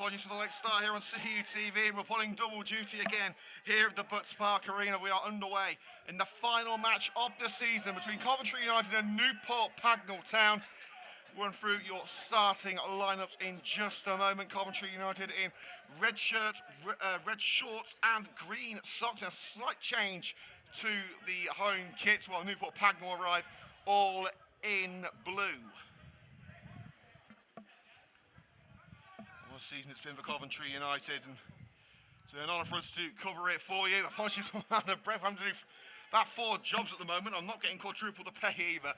Apologies for the late start here on CUTV. We're pulling double duty again here at the Butts Park Arena. We are underway in the final match of the season between Coventry United and Newport Pagnell Town. Run through your starting lineups in just a moment. Coventry United in red shirts, red shorts and green socks. A slight change to the home kits while Newport Pagnell arrive all in blue. What a season it's been for Coventry United, and it's been an honour for us to cover it for you. Apologies for out of breath. I'm doing about 4 jobs at the moment. I'm not getting quadruple the pay either.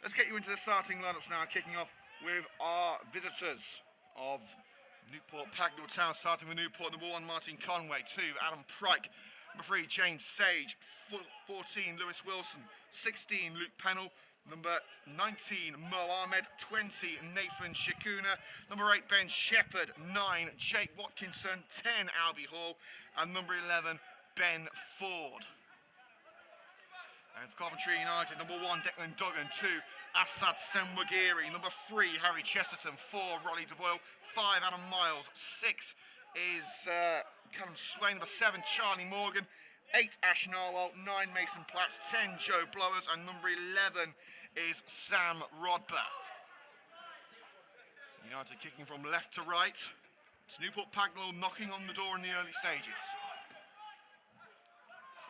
Let's get you into the starting lineups now, kicking off with our visitors of Newport Pagnell Town, starting with Newport. Number 1, Martin Conway. 2, Adam Pryke. Number 3, James Sage. 14, Lewis Wilson. 16, Luke Pennell. Number 19, Mo Ahmed. 20, Nathan Shikuna. Number 8, Ben Shepherd. 9, Jake Watkinson. 10, Albie Hall. And number 11, Ben Ford. And for Coventry United, number 1, Declan Duggan. 2, Assad Senwagiri. Number 3, Harry Chesterton. 4, Rolly DeVoyle. 5, Adam Miles. 6 is Callum Swain. Number 7, Charlie Morgan. 8, Ash Narwhal. 9, Mason Platts. 10, Joe Blowers. And number 11 is Sam Rodber. United kicking from left to right. It's Newport Pagnell knocking on the door in the early stages.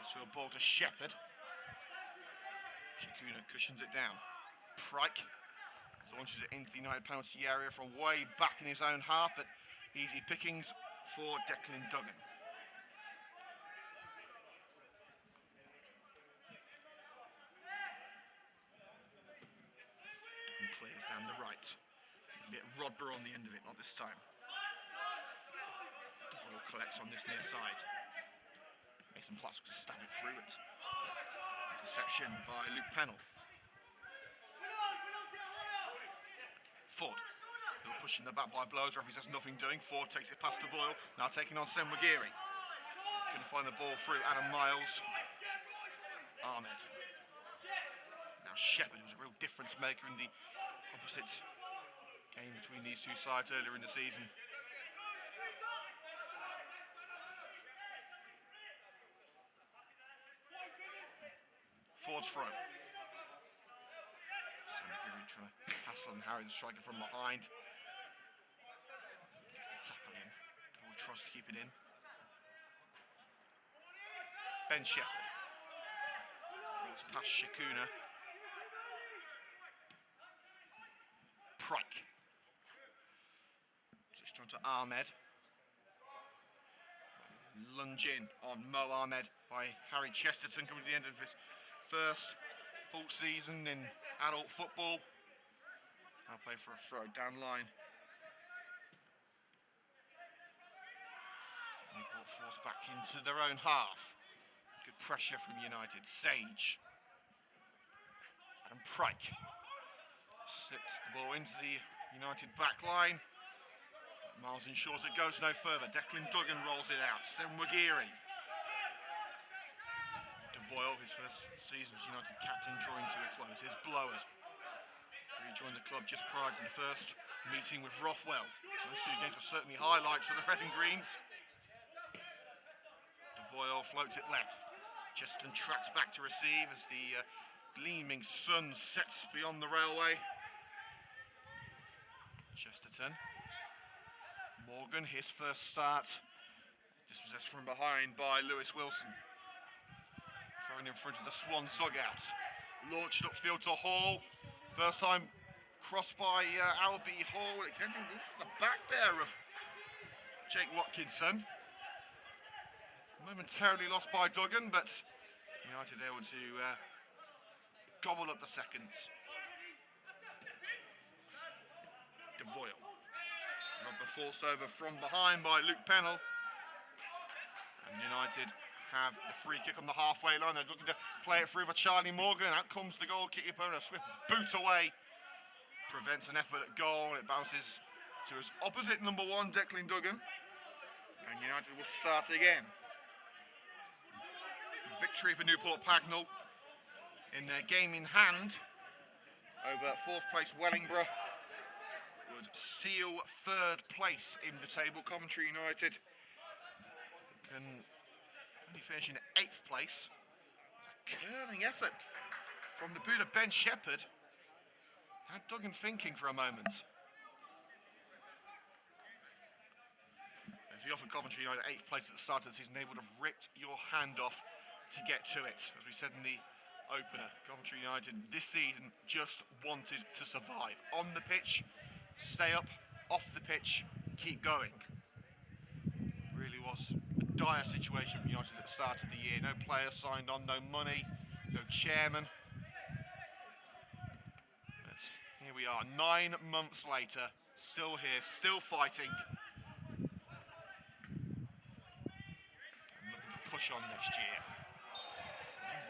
This ball to Shepherd. Shikuna cushions it down. Pryke launches it into the United penalty area from way back in his own half, but easy pickings for Declan Duggan. And clears down the right. A bit Rodber on the end of it, not this time. DeVoyle collects on this near side. Mason Platts to stab it through it. Interception by Luke Pennell. Ford. Still pushing the back by Blowers. Referee says nothing doing. Ford takes it past DeVoyle. Now taking on Senwagiri. Couldn't find the ball through Adam Miles. Ahmed. Now Shepherd, who's a real difference maker in the opposite game between these two sides earlier in the season. Ford's throw. Senwagiri trying to pass on Harry, the striker from behind. Gets the tackle in. DeVoyle tries to keep it in. Ben Shepherd. Rolls past Shikuna. Pryke. Switched on to Ahmed. Lunge in on Mo Ahmed by Harry Chesterton, coming to the end of his first full season in adult football. I'll play for a throw down line. Newport forced back into their own half. Good pressure from United. Sage. Adam Pryke slipped the ball into the United back line. Miles ensures it goes no further. Declan Duggan rolls it out. Senwagiri. DeVoyle, his first season as United captain, drawing to a close. Here's Blowers. Rejoined the club just prior to the first meeting with Rothwell. Those 2 games were certainly highlights for the Red and Greens. DeVoyle floats it left. Chesterton tracks back to receive as the gleaming sun sets beyond the railway. Chesterton. Morgan, his first start. Dispossessed from behind by Lewis Wilson. Thrown in front of the Swans dugout. Launched upfield to Hall. First time crossed by Albie Hall. It connecting with the back there of Jake Watkinson. Momentarily lost by Duggan, but United able to gobble up the seconds. DeVoyle. Rubber forced over from behind by Luke Pennell. And United have the free kick on the halfway line. They're looking to play it through for Charlie Morgan. Out comes the goalkeeper, and a swift boot away prevents an effort at goal. It bounces to his opposite, number 1, Declan Duggan. And United will start again. Victory for Newport Pagnell in their game in hand over 4th place Wellingborough would seal third place in the table. Coventry United can only finish in 8th place. It's a curling effort from the boot of Ben Shepherd. Had Duggan thinking for a moment. If you offer Coventry United 8th place at the start of the season, they would have ripped your hand off to get to it. As we said in the opener, Coventry United this season just wanted to survive. On the pitch, stay up. Off the pitch, keep going. Really was a dire situation for United at the start of the year. No players signed on, no money, no chairman. But here we are, 9 months later, still here, still fighting. Push on next year.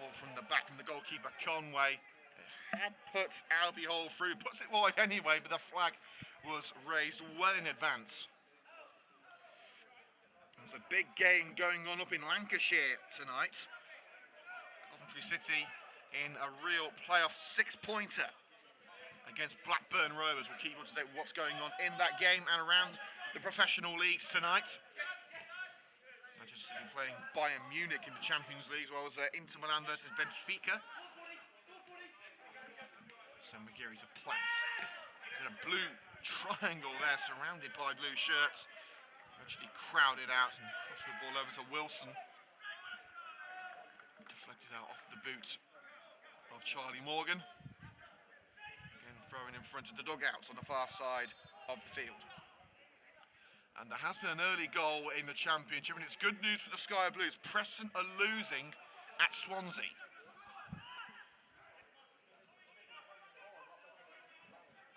Ball from the back from the goalkeeper Conway. Had put Albie Hall through, puts it wide anyway, but the flag was raised well in advance. There's a big game going on up in Lancashire tonight. Coventry City in a real playoff 6-pointer against Blackburn Rovers. We'll keep you up to date with what's going on in that game and around the professional leagues tonight. Manchester City playing Bayern Munich in the Champions League, as well as Inter Milan versus Benfica. Sam McGeary to Platts. He's in a blue triangle there, surrounded by blue shirts. Eventually crowded out and crossed the ball over to Wilson. Deflected out off the boot of Charlie Morgan. Again, throwing in front of the dugouts on the far side of the field. And there has been an early goal in the Championship, and it's good news for the Sky Blues. Preston are losing at Swansea.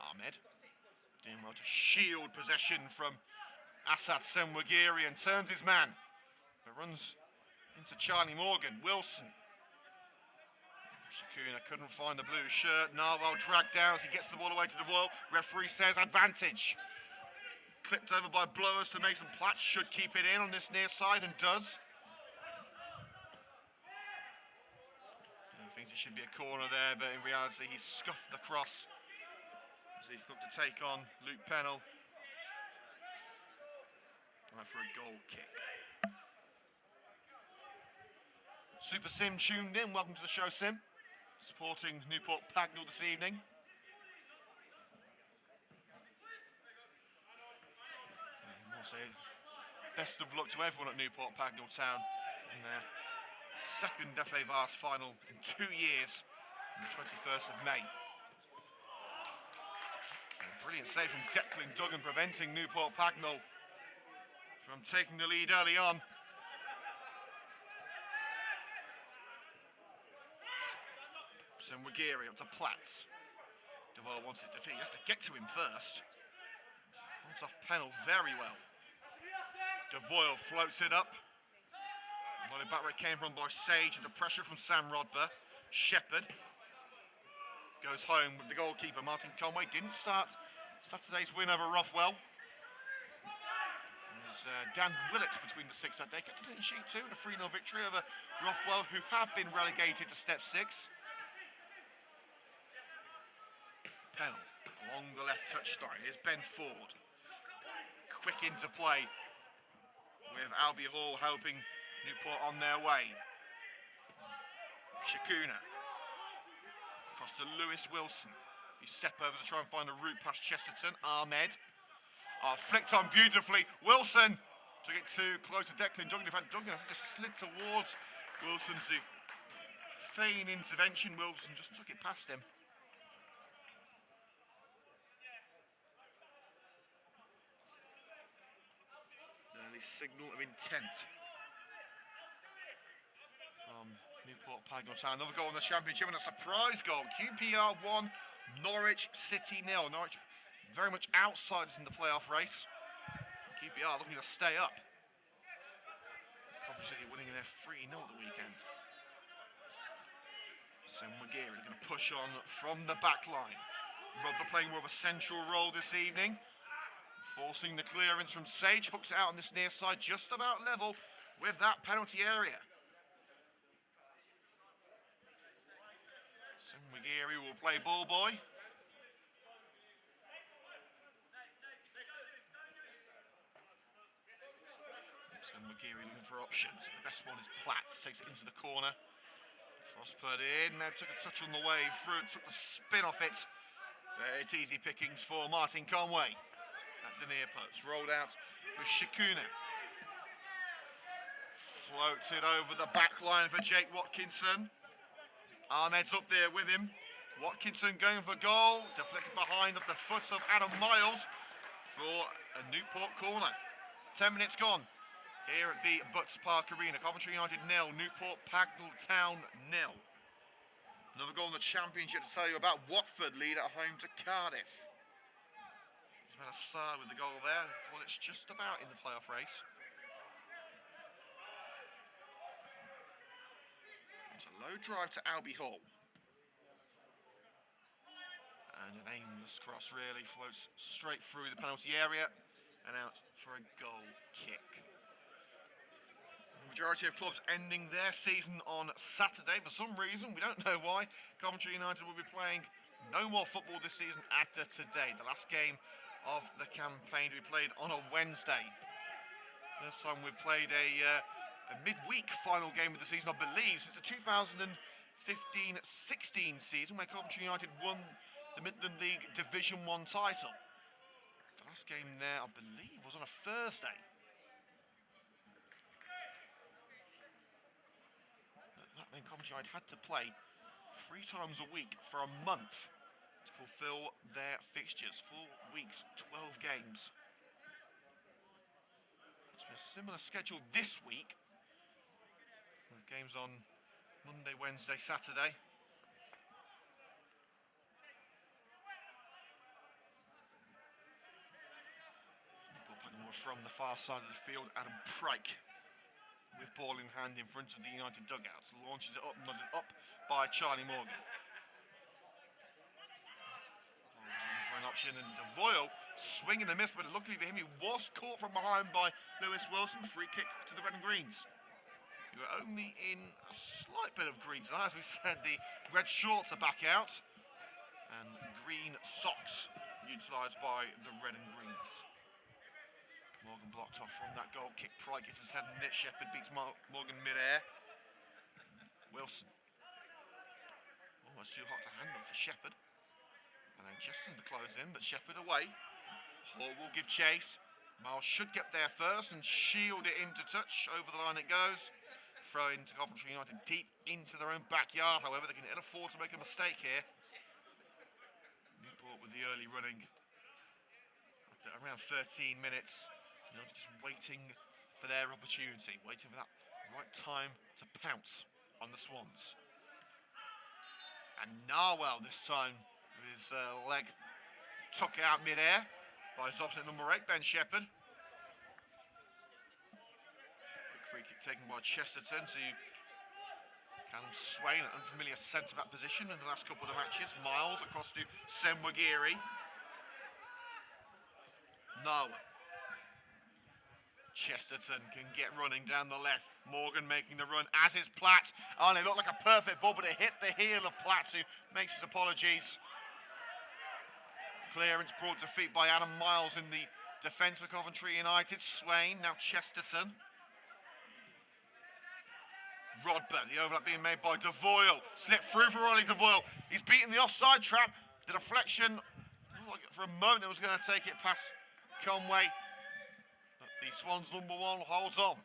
Ahmed doing well to shield possession from Asad Senwagiri and turns his man. But runs into Charlie Morgan. Wilson. Shakuna couldn't find the blue shirt. Narwhal dragged down as he gets the ball away to the Royal. Referee says advantage. Clipped over by blowers to Mason Platts, should keep it in on this near side and does. He thinks it should be a corner there, but in reality he scuffed the cross as he looked to take on Luke Pennell. Right for a goal kick. Super Sim tuned in, welcome to the show, Sim. Supporting Newport Pagnell this evening. So, best of luck to everyone at Newport Pagnell Town in their second FA Vars final in 2 years on the 21st of May. A brilliant save from Declan Duggan, preventing Newport Pagnell from taking the lead early on. Senwagiri up to Platts. Devoyle wants it to defeat. He has to get to him first. Holds off Pennell very well. Devoyle floats it up. Volley back where it came from by Sage, under pressure from Sam Rodber. Shepherd goes home with the goalkeeper Martin Conway. Didn't start Saturday's win over Rothwell. There's Dan Willett between the six that day. Kept a clean sheet too in a 3-0 victory over Rothwell, who have been relegated to Step 6. Pennell along the left touchline. Here's Ben Ford. Quick into play, with Albie Hall helping Newport on their way. Shakuna. Across to Lewis Wilson. He step over to try and find a route past Chesterton. Ahmed. Flicked on beautifully. Wilson took it too close to Declan Duggan. In fact, Duggan just slid towards Wilson to feign intervention. Wilson just took it past him. Signal of intent from Newport Pagnell Town. Another goal in the Championship and a surprise goal. QPR 1, Norwich City 0. Norwich very much outsiders in the playoff race. QPR looking to stay up. Coventry City winning their 3-0 at the weekend. Sam McGeary going to push on from the back line. Rodber playing more of a central role this evening. Forcing the clearance from Sage, hooks it out on this near side, just about level with that penalty area. Senwagiri will play ball boy. So McGeary looking for options. The best one is Platts. Takes it into the corner. Cross put in. Now took a touch on the way through. Took the spin off it. But it's easy pickings for Martin Conway. At the near post. Rolled out with Shikuna. Floats it over the back line for Jake Watkinson. Ahmed's up there with him. Watkinson going for goal. Deflected behind of the foot of Adam Miles for a Newport corner. 10 minutes gone. Here at the Butts Park Arena, Coventry United 0, Newport Pagnell Town 0. Another goal in the Championship to tell you about. Watford lead at home to Cardiff. Ismail Assar with the goal there. Well, it's just about in the playoff race. It's a low drive to Albie Hall. And an aimless cross really floats straight through the penalty area and out for a goal kick. The majority of clubs ending their season on Saturday. For some reason, we don't know why, Coventry United will be playing no more football this season after today. The last game of the campaign to be played on a Wednesday. First time we've played a midweek final game of the season, I believe, since the 2015-16 season where Coventry United won the Midland League Division 1 title. The last game there, I believe, was on a Thursday. That then Coventry United had to play 3 times a week for a month to fulfil their fixtures. 4 weeks, 12 games. It's been a similar schedule this week, with games on Monday, Wednesday, Saturday. Newport Pagnell from the far side of the field. Adam Pryke with ball in hand in front of the United dugouts. Launches it up, nodded up by Charlie Morgan. For an option, and Devoyle swinging and miss, but luckily for him, he was caught from behind by Lewis Wilson. Free kick to the Red and Greens. You were only in a slight bit of green tonight. As we said, the red shorts are back out, and green socks utilised by the Red and Greens. Morgan blocked off from that goal kick. Pryke gets his head in it. Shepherd beats Morgan mid-air. Wilson. Almost too hot to handle for Shepherd. And then Jesson to close in, but Shepherd away. Hall will give chase. Miles should get there first and shield it into touch. Over the line it goes. Throw into Coventry United deep into their own backyard. However, they can afford to make a mistake here. Newport with the early running. After around 13 minutes. Just waiting for their opportunity, waiting for that right time to pounce on the Swans. And Narwell this time with his leg tucked out mid-air by his opposite number 8, Ben Shepherd. Quick free kick taken by Chesterton to Callum Swain, an unfamiliar centre-back position in the last couple of matches. Miles across to Sen Wagiri. Narwell. Chesterton can get running down the left. Morgan making the run, as is Platt. Oh, and it looked like a perfect ball, but it hit the heel of Platt, who makes his apologies. Clearance brought to feet by Adam Miles in the defence for Coventry United. Swain, now Chesterton. Rodber, the overlap being made by Devoyle. Slipped through for Riley Devoyle. He's beaten the offside trap. The deflection, for a moment it was going to take it past Conway. The Swans number 1 holds on.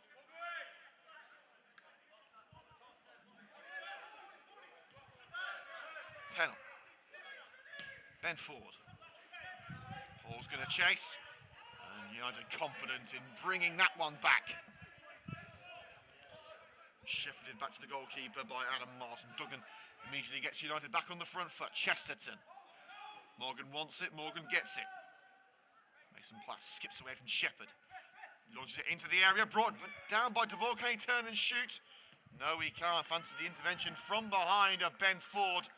Pennell. Ben Ford. Hall's going to chase. And United confident in bringing that one back. Shifted back to the goalkeeper by Adam Martin. Duggan immediately gets United back on the front foot. Chesterton. Morgan wants it. Morgan gets it. Mason Platt skips away from Shepherd. Launches it into the area, brought down by Devoyle. Can he turn and shoot? No, he can't. Fancy the intervention from behind of Ben Ford.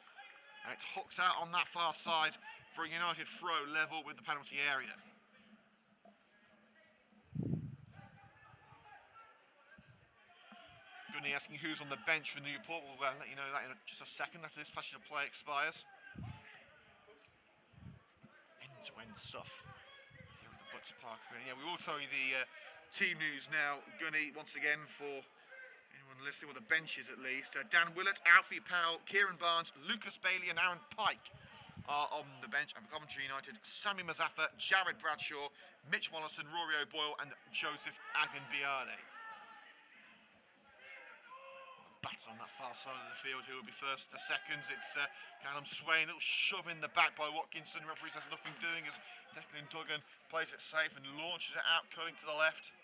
And it's hooked out on that far side for a United throw level with the penalty area. Gunny asking who's on the bench for Newport. We'll let you know that in just a second after this passage of play expires. End-to-end stuff. Butts Park. Yeah, we will tell you the team news now. Gunny, once again, for anyone listening, with the benches at least. Dan Willett, Alfie Powell, Kieran Barnes, Lucas Bailey and Aaron Pike are on the bench. And for Coventry United, Sammy Mazaffa, Jared Bradshaw, Mitch Wallison, Rory O'Boyle and Joseph Agenbiade. Battle on that far side of the field. Who will be first? The seconds. It's Callum Swain. A little shove in the back by Watkinson. Referee says nothing doing as Declan Duggan plays it safe and launches it out, cutting to the left.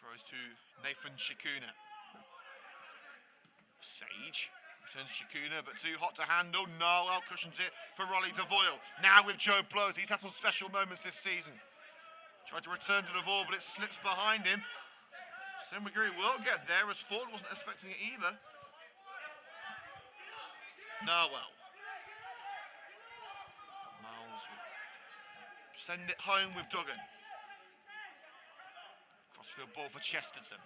Throws to Nathan Shikuna. Sage returns to Shikuna, but too hot to handle. Narwhal cushions it for Rolly Devoyle. Now with Joe Blows. He's had some special moments this season. Tried to return to the ball, but it slips behind him. Senwagiri will get there, as Ford wasn't expecting it either. Narwhal. Miles will send it home with Duggan. Crossfield ball for Chesterton.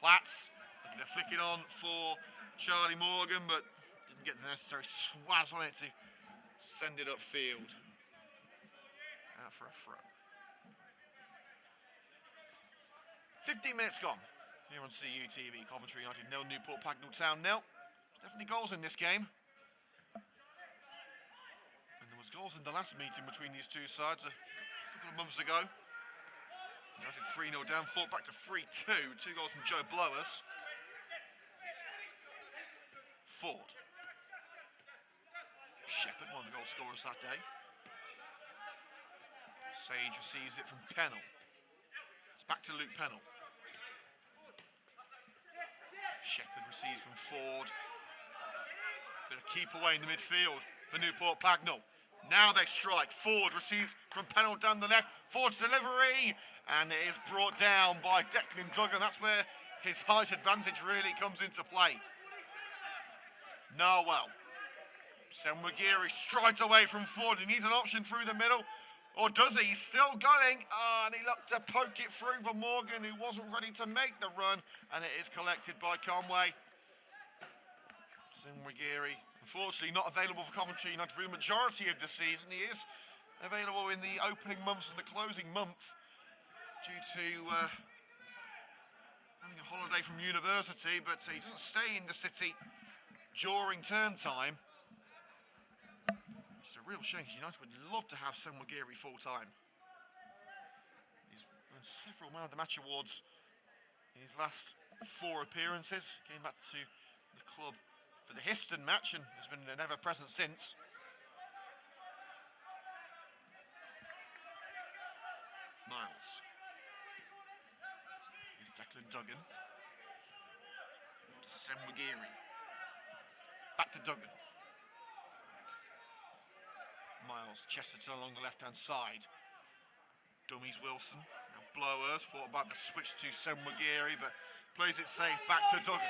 Platts looking to flick it on for Charlie Morgan, but didn't get the necessary swaz on it to send it upfield. Out for a throw. 15 minutes gone here on CUTV. Coventry United 0, Newport Pagnell Town 0. There's definitely goals in this game. And there was goals in the last meeting between these two sides a couple of months ago. United 3-0 down, fought back to 3-2. 2 goals from Joe Blowers. Ford. Shepherd, one of the goal scorers that day. Sage receives it from Pennell. It's back to Luke Pennell. Shepherd receives from Ford. Bit of keep away in the midfield for Newport Pagnell. Now they strike. Ford receives from Pennell down the left. Ford's delivery, and it is brought down by Declan Duggan. That's where his height advantage really comes into play. Narwhal. Senwagiri strides away from Ford. He needs an option through the middle. Or does he? He's still going. And he looked to poke it through for Morgan, who wasn't ready to make the run. And it is collected by Conway. Senwagiri, unfortunately not available for Coventry United for the majority of the season. He is available in the opening months and the closing month due to having a holiday from university. But he doesn't stay in the city during term time. It's a real shame. United would love to have Senwagiri full-time. He's won several Man of the Match awards in his last 4 appearances. Came back to the club for the Histon match and has been an ever-present since. Miles. Here's Declan Duggan. To Senwagiri. Back to Duggan. Miles, Chesterton along the left-hand side. Dummies Wilson. Now Blowers, thought about the switch to Senwagiri, but plays it safe back to Duggan.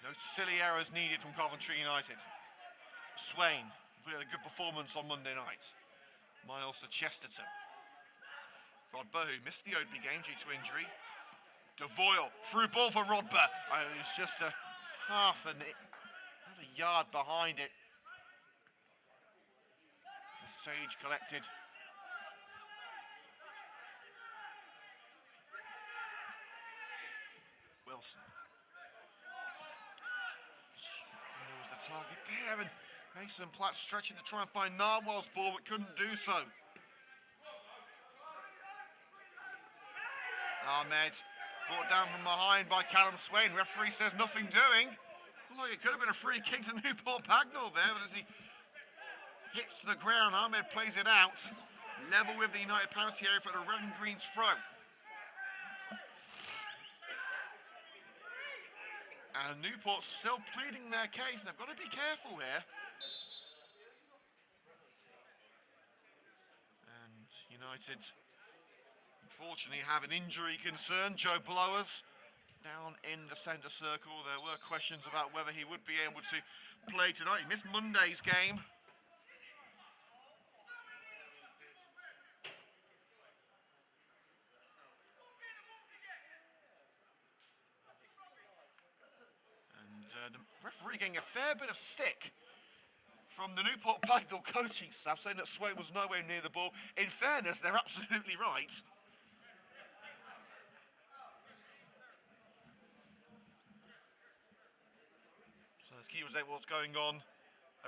No silly errors needed from Coventry United. Swain put in a good performance on Monday night. Miles to Chesterton. Rodber, who missed the Oadby game due to injury. Devoyle, through ball for Rodber. It was just a half a yard behind it. Sage collected. Wilson. There was the target there, and Mason Platt stretching to try and find Narwhal's ball, but couldn't do so. Ahmed brought down from behind by Callum Swain. Referee says nothing doing. Look, like it could have been a free kick to Newport Pagnell there, but as he hits the ground, Ahmed plays it out. Level with the United penalty area for the red and green's throw. And Newport's still pleading their case, and they've got to be careful here. And United, unfortunately, have an injury concern. Joe Blowers down in the centre circle. There were questions about whether he would be able to play tonight. He missed Monday's game. And the referee getting a fair bit of stick from the Newport Pagnell coaching staff saying that Swain was nowhere near the ball. In fairness, they're absolutely right. So let's keep up what's going on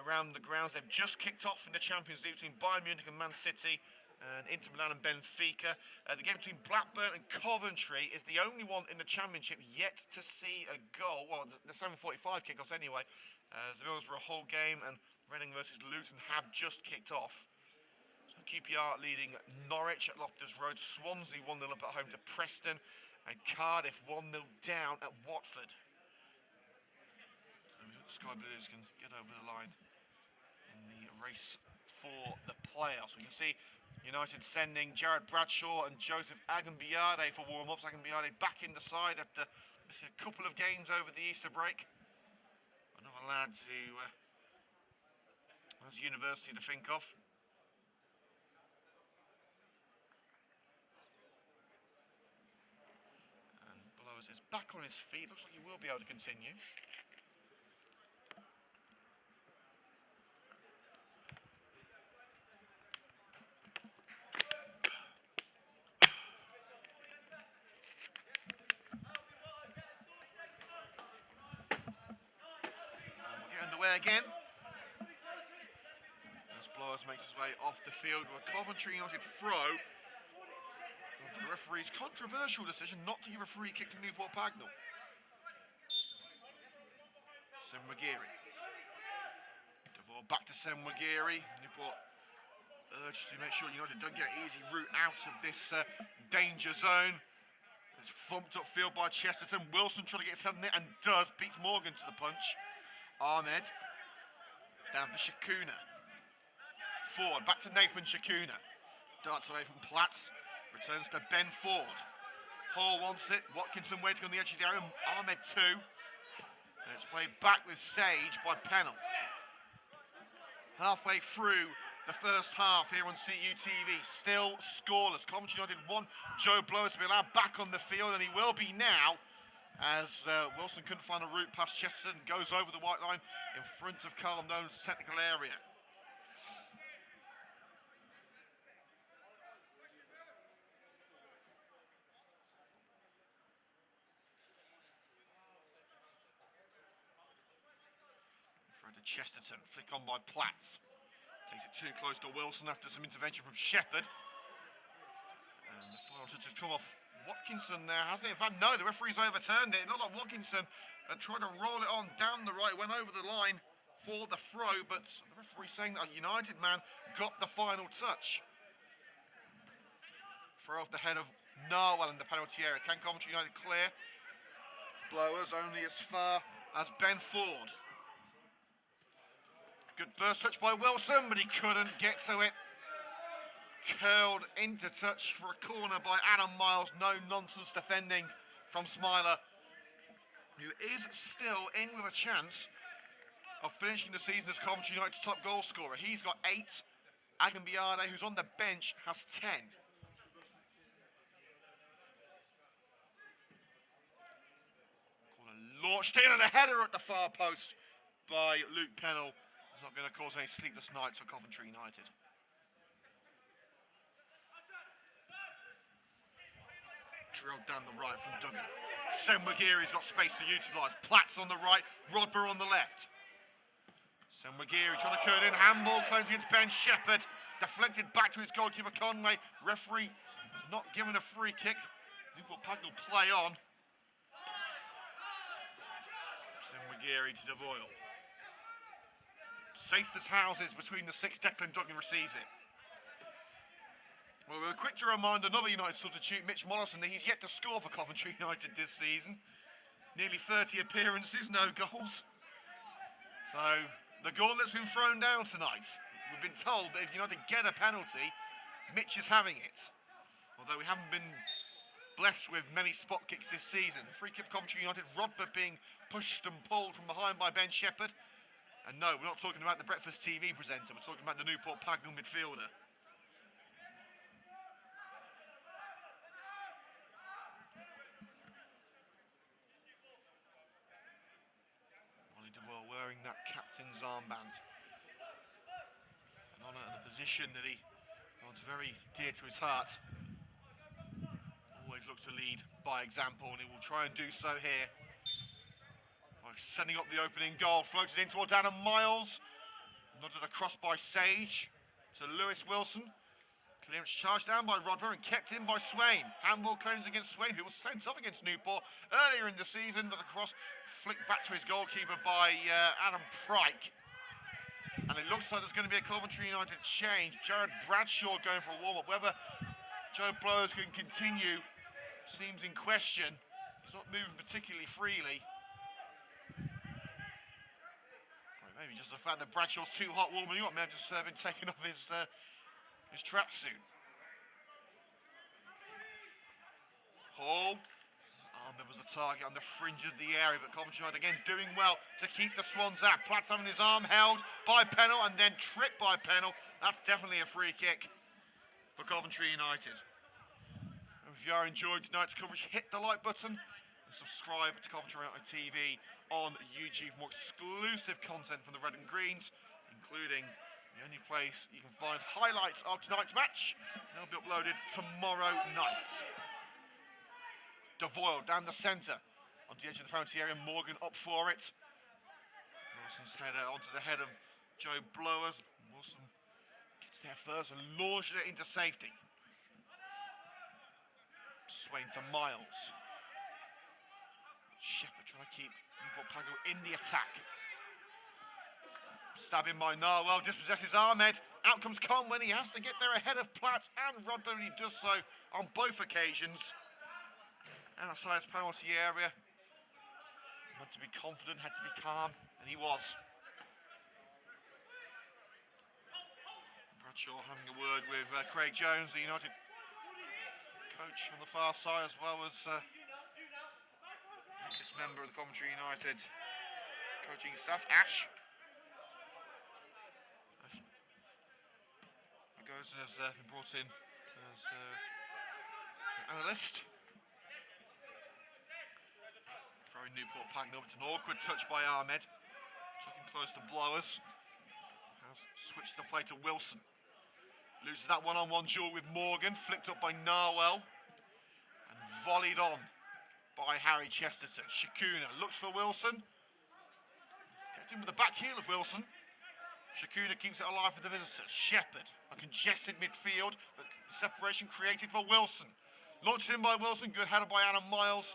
around the grounds. They've just kicked off in the Champions League between Bayern Munich and Man City, and Inter Milan and Benfica. The game between Blackburn and Coventry is the only one in the Championship yet to see a goal. Well, the 7:45 kickoffs anyway. As the Bills for a whole game, and Reading versus Luton have just kicked off. So QPR leading Norwich at Loftus Road, Swansea 1-0 up at home to Preston, and Cardiff 1-0 down at Watford. So the Sky Blues can get over the line in the race for the playoffs. We can see United sending Jared Bradshaw and Joseph Agambiade for warm-ups. Agambiade back in the side after missing a couple of games over the Easter break. Another lad who has university to think of. And Blowers is back on his feet. Looks like he will be able to continue. Again, as Blowers makes his way off the field with a Coventry United throw. The referee's controversial decision not to give a free kick to Newport Pagnell. Senwagiri. Devore back to Senwagiri. Newport urged to make sure United don't get an easy route out of this danger zone. It's thumped upfield by Chesterton. Wilson trying to get his head in it and does. Beats Morgan to the punch. Ahmed, down for Shakuna. Ford, back to Nathan Shakuna. Darts away from Platts, returns to Ben Ford. Hall wants it, Watkinson waiting on the edge of the area, Ahmed 2. And it's played back with Sage by Pennell. Halfway through the first half here on CUTV, still scoreless. Coventry United 1, Joe Blowers to be allowed back on the field, and he will be now. As Wilson couldn't find a route past Chesterton, goes over the white line in front of Carl Nolan's technical area. In front of Chesterton, flick on by Platts. Takes it too close to Wilson after some intervention from Shepherd. And the final touch has come off Watkinson there, has it? In fact, no, the referee's overturned it. It looked like Watkinson tried to roll it on down the right, went over the line for the throw, but the referee saying that a United man got the final touch. Throw off the head of Narwhal in the penalty area. Can Coventry United clear? Blowers only as far as Ben Ford. Good first touch by Wilson, but he couldn't get to it. Curled into touch for a corner by Adam Miles. No nonsense defending from Smiler, who is still in with a chance of finishing the season as Coventry United's top goal scorer. He's got 8. Agambiade, who's on the bench, has 10. Corner launched in, and a header at the far post by Luke Pennell. It's not going to cause any sleepless nights for Coventry United. Drilled down the right from Duggan. Senwagiri's got space to utilise. Platts on the right, Rodber on the left. Senwagiri trying to curl in. Handball claims against Ben Shepherd. Deflected back to his goalkeeper Conway. Referee has not given a free kick. Newport Pagnell play on. Senwagiri to Devoyle. Safe as houses between the 6. Declan Duggan receives it. Well, we're quick to remind another United substitute, Mitch Morrison, that he's yet to score for Coventry United this season. Nearly 30 appearances, no goals. So, the goal that's been thrown down tonight, we've been told that if United get a penalty, Mitch is having it. Although we haven't been blessed with many spot kicks this season. Free kick for Coventry United, Rodber being pushed and pulled from behind by Ben Shepherd. And no, we're not talking about the Breakfast TV presenter, we're talking about the Newport Pagnell midfielder. Wearing that captain's armband. position that he holds very dear to his heart. Always looks to lead by example, and he will try and do so here. By sending up the opening goal, floated in towards Adam Miles. Nodded across by Sage to Lewis Wilson. Clearance charged down by Rodber and kept in by Swain. Handball claims against Swain, who was sent off against Newport earlier in the season, but the cross flicked back to his goalkeeper by Adam Pryke. And it looks like there's going to be a Coventry United change. Jared Bradshaw going for a warm-up. Whether Joe Blowers can continue seems in question. He's not moving particularly freely. Maybe just the fact that Bradshaw's too hot warming up may have just been taking off his tracksuit. Hall. Ahmed was the target on the fringe of the area, but Coventry United again doing well to keep the Swans out. Platts having his arm held by Pennell and then tripped by Pennell. That's definitely a free kick for Coventry United. If you are enjoying tonight's coverage, hit the like button and subscribe to Coventry United TV on YouTube for more exclusive content from the Red and Greens, including the only place you can find highlights of tonight's match. They'll be uploaded tomorrow night. Devoyle down the centre, onto the edge of the penalty area, Morgan up for it. Wilson's header onto the head of Joe Blowers. Wilson gets there first and launches it into safety. Swain to Miles. Shepherd trying to keep Newport Pagnell in the attack. Stabbing by Narwell, dispossesses Ahmed. Out comes Conway, he has to get there ahead of Platt and Rodber, and he does so on both occasions. Outside his penalty area. Had to be confident, had to be calm, and he was. Bradshaw having a word with Craig Jones, the United coach on the far side, as well as this member of the Coventry United coaching staff, Ash. Ferguson has been brought in as an analyst. Throwing Newport Pagnell, it's an awkward touch by Ahmed. Tucking close to Blowers. Has switched the play to Wilson. Loses that one-on-one duel with Morgan, flicked up by Narwell. And volleyed on by Harry Chesterton. Shakuna looks for Wilson. Gets in with the back heel of Wilson. Shakuna keeps it alive for the visitors. Shepherd, a congested midfield, but separation created for Wilson. Launched in by Wilson, good header by Adam Miles.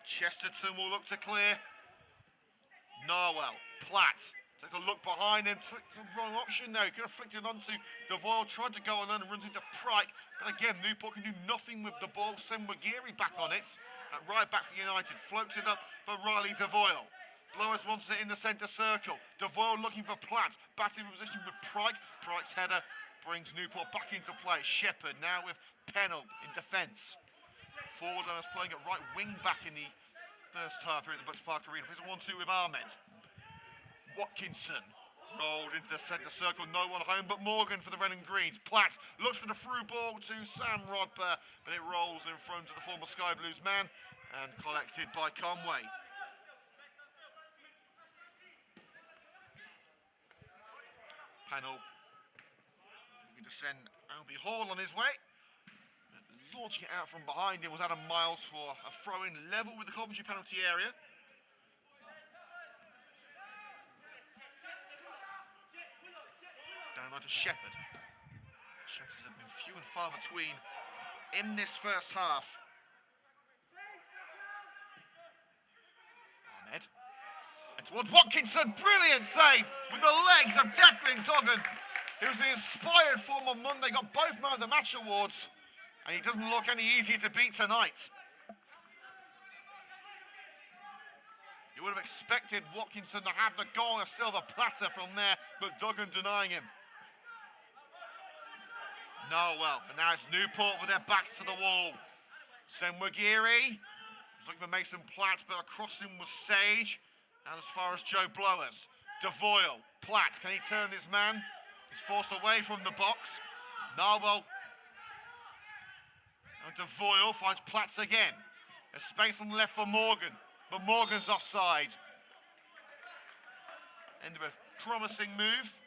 Chesterton will look to clear. Narwell, Platt, takes a look behind him, took the wrong option now. He could have flicked it onto Devoyle, tried to go alone and runs into Pryke. But again, Newport can do nothing with the ball. Senwagiri back on it, at right back for United. Floats it up for Riley Devoyle. Blowers wants it in the centre circle. Devoyle looking for Platt, batting in position with Pryke. Pryke's header brings Newport back into play. Shepherd now with Pennell in defence. Forward runners playing at right wing back in the first half here at the Bucks Park Arena. Plays a 1-2 with Ahmed. Watkinson rolled into the centre circle, no one home but Morgan for the Red and Greens. Platt looks for the through ball to Sam Rodber, but it rolls in front of the former Sky Blues man and collected by Conway. Pennell looking to send Albie Hall on his way. Launching it out from behind him was Adam Miles for a throw-in level with the Coventry penalty area. Down onto Shepherd. Chances have been few and far between in this first half. Ahmed. And towards Watkinson, brilliant save with the legs of Declan Duggan. He was the inspired form on Monday, got both Man of the Match awards. And he doesn't look any easier to beat tonight. You would have expected Watkinson to have the goal on a silver platter from there, but Duggan denying him. No, well, and now it's Newport with their backs to the wall. Senwagiri was looking for Mason Platt, but across him was Sage. And as far as Joe Blowers. Devoyle, Platt, can he turn this man? He's forced away from the box. Narwell. And Devoyle finds Platts again. There's space on the left for Morgan, but Morgan's offside. End of a promising move.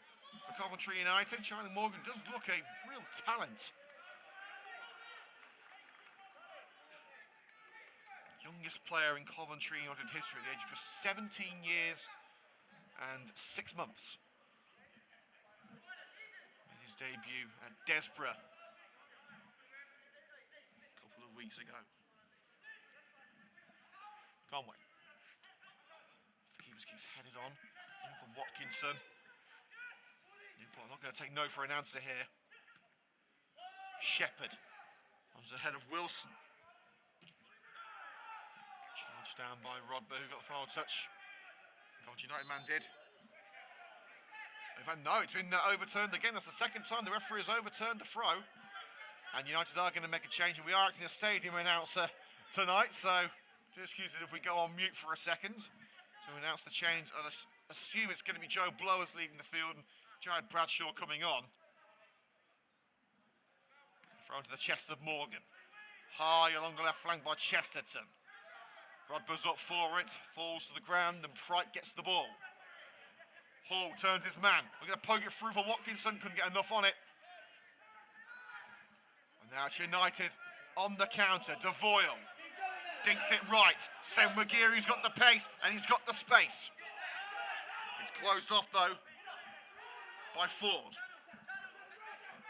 for Coventry United. Charlie Morgan does look a real talent. Youngest player in Coventry United history at the age of just 17 years and 6 months. Made his debut at Desborough a couple of weeks ago. Conway. The keeper keeps headed on. In for Watkinson. Newport not going to take no for an answer here. Shepherd comes ahead of Wilson. Challenged down by Rodber, who got the final touch. Coventry United man did. In fact, no, it's been overturned again. That's the second time the referee has overturned a throw. And United are going to make a change, and we are acting as stadium announcer tonight, so do excuse it if we go on mute for a second to announce the change. I assume it's going to be Joe Blowers leaving the field and Jared Bradshaw coming on. Thrown to the chest of Morgan. High along the left flank by Chesterton. Rodber's up for it, falls to the ground, and Prite gets the ball. Hall turns his man. We're going to poke it through for Watkinson, couldn't get enough on it. And now it's United on the counter. DeVoyle dinks it right. Sen Wagiri's got the pace and he's got the space. It's closed off though by Ford.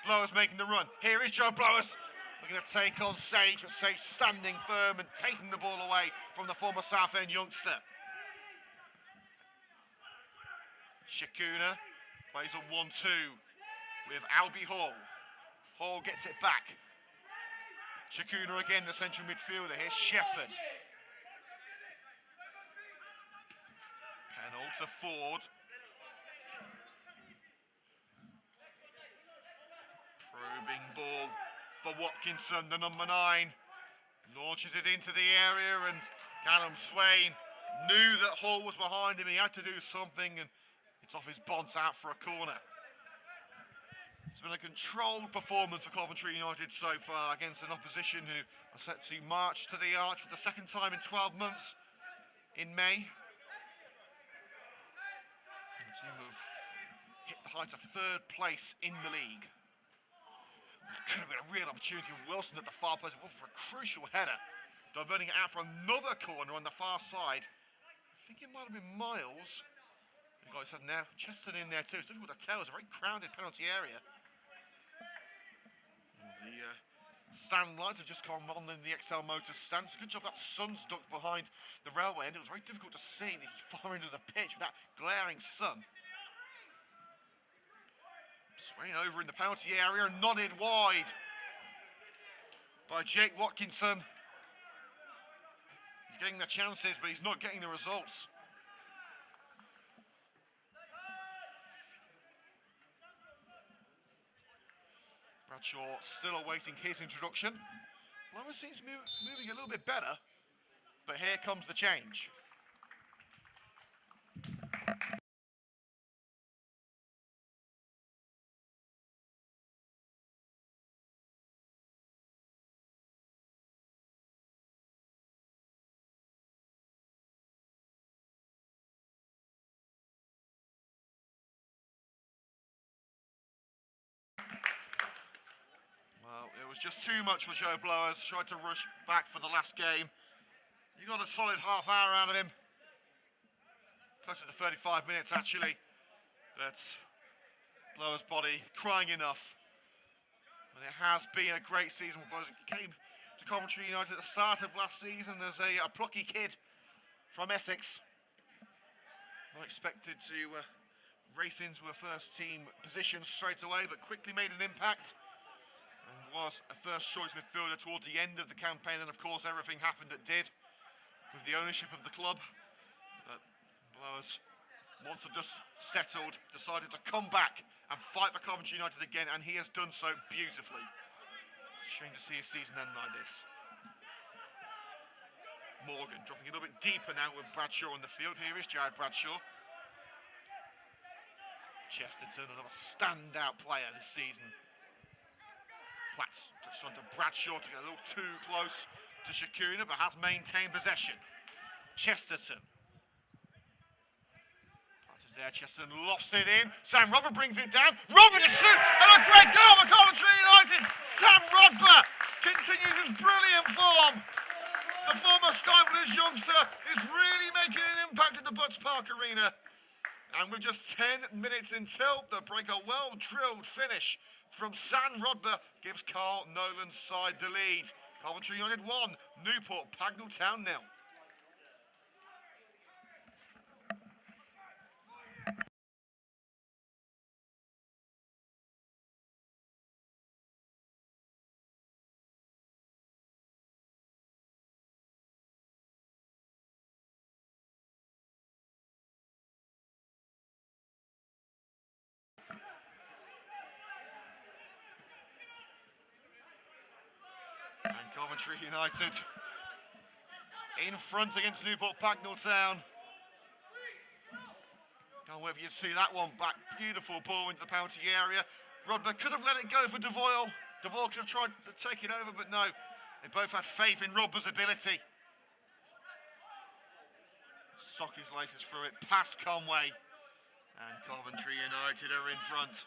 Blowers making the run. Here is Joe Blowers. We're going to take on Sage, but Sage standing firm and taking the ball away from the former Southend youngster. Shakuna plays a 1-2 with Albie Hall. Hall gets it back. Shakuna again, the central midfielder. Here's Shepherd. Pennell to Ford. Probing ball for Watkinson, the number 9. Launches it into the area, and Callum Swain knew that Hall was behind him. He had to do something, and it's off his bonds out for a corner. It's been a controlled performance for Coventry United so far against an opposition who are set to march to the arch for the second time in 12 months in May. The team have hit the heights of 3rd place in the league. That could have been a real opportunity for Wilson at the far post. It was for a crucial header, diverting it out for another corner on the far side. I think it might have been Miles. The guy's had now Cheston in there too. It's difficult to tell. It's a very crowded penalty area. And the stand lights have just come on in the XL Motors stand. It's a good job that sun's ducked behind the railway, and it was very difficult to see the far end of the pitch with that glaring sun. Swain over in the penalty area, nodded wide by Jake Watkinson. He's getting the chances, but he's not getting the results. Bradshaw still awaiting his introduction. Blowers seems moving a little bit better, but here comes the change. Well, it was just too much for Joe Blowers. Tried to rush back for the last game. You got a solid half hour out of him. Closer to 35 minutes, actually. But Blowers' body crying enough. And it has been a great season. Blowers came to Coventry United at the start of last season as a plucky kid from Essex. Not expected to race into a first-team position straight away, but quickly made an impact. And was a first-choice midfielder towards the end of the campaign, and of course everything happened that did with the ownership of the club. But Blowers, once the dust settled, decided to come back and fight for Coventry United again, and he has done so beautifully. Shame to see his season end like this. Morgan dropping a little bit deeper now with Bradshaw in the field. Here is Jared Bradshaw. Chesterton, another standout player this season. Platts touched onto Bradshaw to get a little too close to Shakuna, but has maintained possession. Chesterton. Platts There, Chesterton lofts it in. Sam Rodber brings it down. Rodber to shoot, and a great goal for Coventry United. Sam Rodber continues his brilliant form. The former Sky Blues youngster is really making an impact at the Butts Park Arena. And with just 10 minutes until the break, a well-drilled finish from Sam Rodber gives Carl Nolan's side the lead. Coventry United 1, Newport Pagnell Town 0. And Coventry United in front against Newport Pagnell Town. Can't wait for you to see that one back. Beautiful ball into the penalty area. Rodber could have let it go for Devoyle. Devoyle could have tried to take it over, but no. They both had faith in Rodber's ability. Sock his laces through it, past Conway. And Coventry United are in front.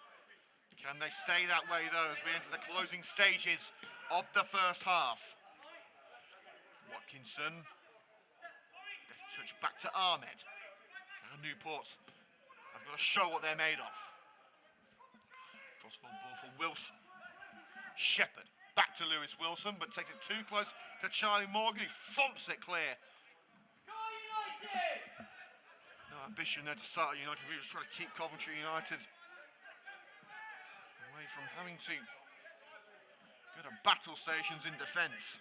Can they stay that way, though, as we enter the closing stages of the first half? Watkinson. Left touch back to Ahmed. Now Newport have got to show what they're made of. Crossfield ball for Wilson. Shepherd. Back to Lewis Wilson, but takes it too close to Charlie Morgan. He thumps it clear. No ambition there to start United. We were just trying to keep Coventry United away from having to go to battle stations in defence.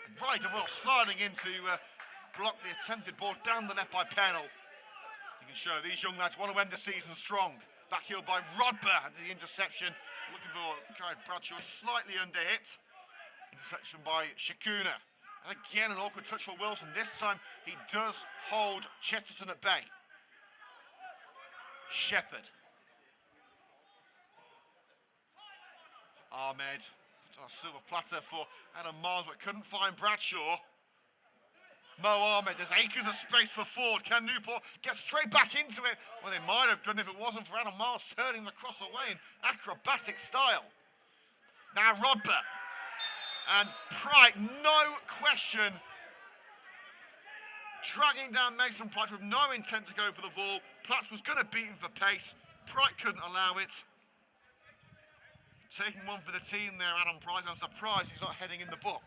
And right, Devoyle sliding in to block the attempted ball down the net by Pennell. You can show these young lads want to end the season strong. Backheel by Rodber at the interception. Looking for Kyle Bradshaw, slightly under hit. Interception by Shakuna. And again, an awkward touch for Wilson. This time, he does hold Chesterton at bay. Shepherd. Ahmed put on a silver platter for Adam Miles, but couldn't find Bradshaw. Mo Ahmed, there's acres of space for Ford. Can Newport get straight back into it? Well, they might have done if it wasn't for Adam Miles turning the cross away in acrobatic style. Now Rodber. And Pright, no question, dragging down Mason Pright with no intent to go for the ball. Platts was going to beat him for pace. Pright couldn't allow it. Taking one for the team there, Adam Pright. I'm surprised he's not heading in the book.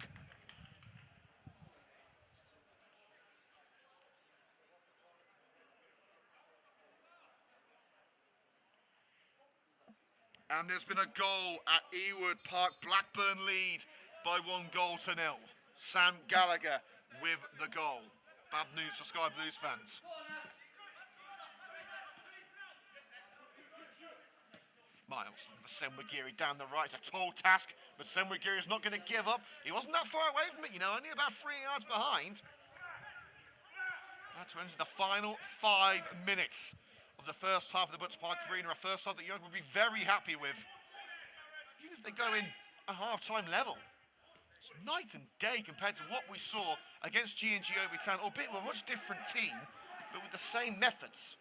And there's been a goal at Ewood Park. Blackburn lead by 1-0. Sam Gallagher with the goal. Bad news for Sky Blues fans. Miles for Senwagiri down the right. It's a tall task, but Senwagiri is not going to give up. He wasn't that far away from it, you know, only about 3 yards behind. That's enter the final 5 minutes of the first half of the Butts Park Arena. A first half that United would be very happy with. Even if they go in a half-time level. It's night and day compared to what we saw against G&G Obi Town, albeit with a much different team, but with the same methods.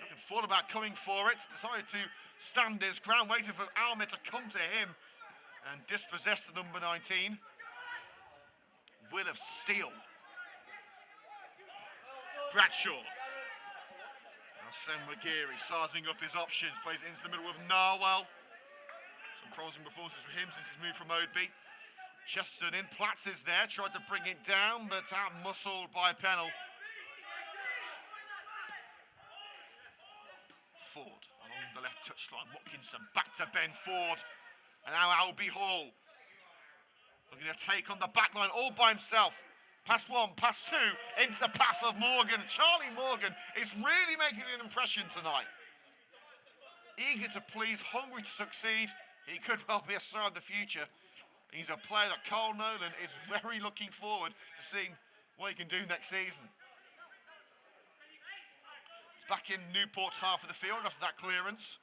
Looking thought about coming for it, decided to stand his ground, waiting for Ahmed to come to him and dispossess the number 19. Will of Steel. Bradshaw. Now Senwagiri sizing up his options, plays it into the middle with Narwhal. Some promising performances for him since he's moved from Oadby. Chesterton in, Platts is there, tried to bring it down, but out-muscled by Pennell. Ford along the left touchline. Watkinson back to Ben Ford. And now Albie Hall. Looking to take on the back line all by himself. Pass one, pass two, into the path of Morgan. Charlie Morgan is really making an impression tonight. Eager to please, hungry to succeed. He could well be a star of the future. He's a player that Carl Nolan is very looking forward to seeing what he can do next season. It's back in Newport's half of the field after that clearance.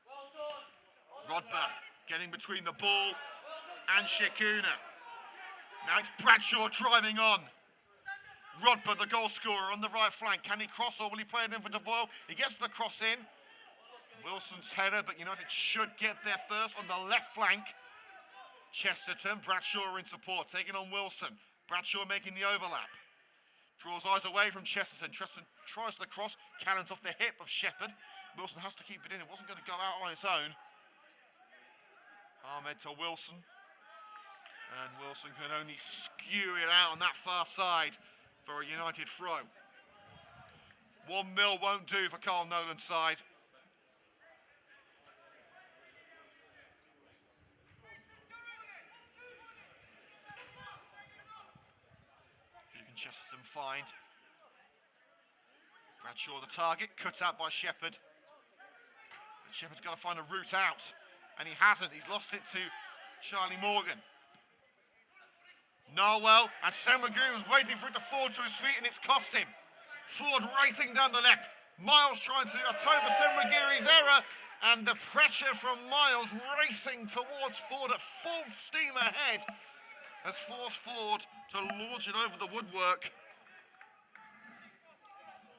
Rodber getting between the ball and Shakuna. Now it's Bradshaw driving on. Rodber, the goal scorer, on the right flank. Can he cross or will he play it in for Devoyle? He gets the cross in. Wilson's header, but United should get there first on the left flank. Chesterton, Bradshaw in support, taking on Wilson. Bradshaw making the overlap. Draws eyes away from Chesterton. Chesterton tries the cross, cannons off the hip of Shepherd. Wilson has to keep it in. It wasn't going to go out on its own. Ahmed to Wilson. And Wilson can only skew it out on that far side for a United throw. 1-0 won't do for Carl Nolan's side. Chesterton find. Bradshaw the target, cut out by Shepherd. But Shepherd's got to find a route out, and he hasn't. He's lost it to Charlie Morgan. Narwell, and Sam McGrew was waiting for it to fall to his feet, and it's cost him. Ford racing down the left. Miles trying to atone for Sam McGrewy's error, and the pressure from Miles racing towards Ford at full steam ahead has forced Ford to launch it over the woodwork.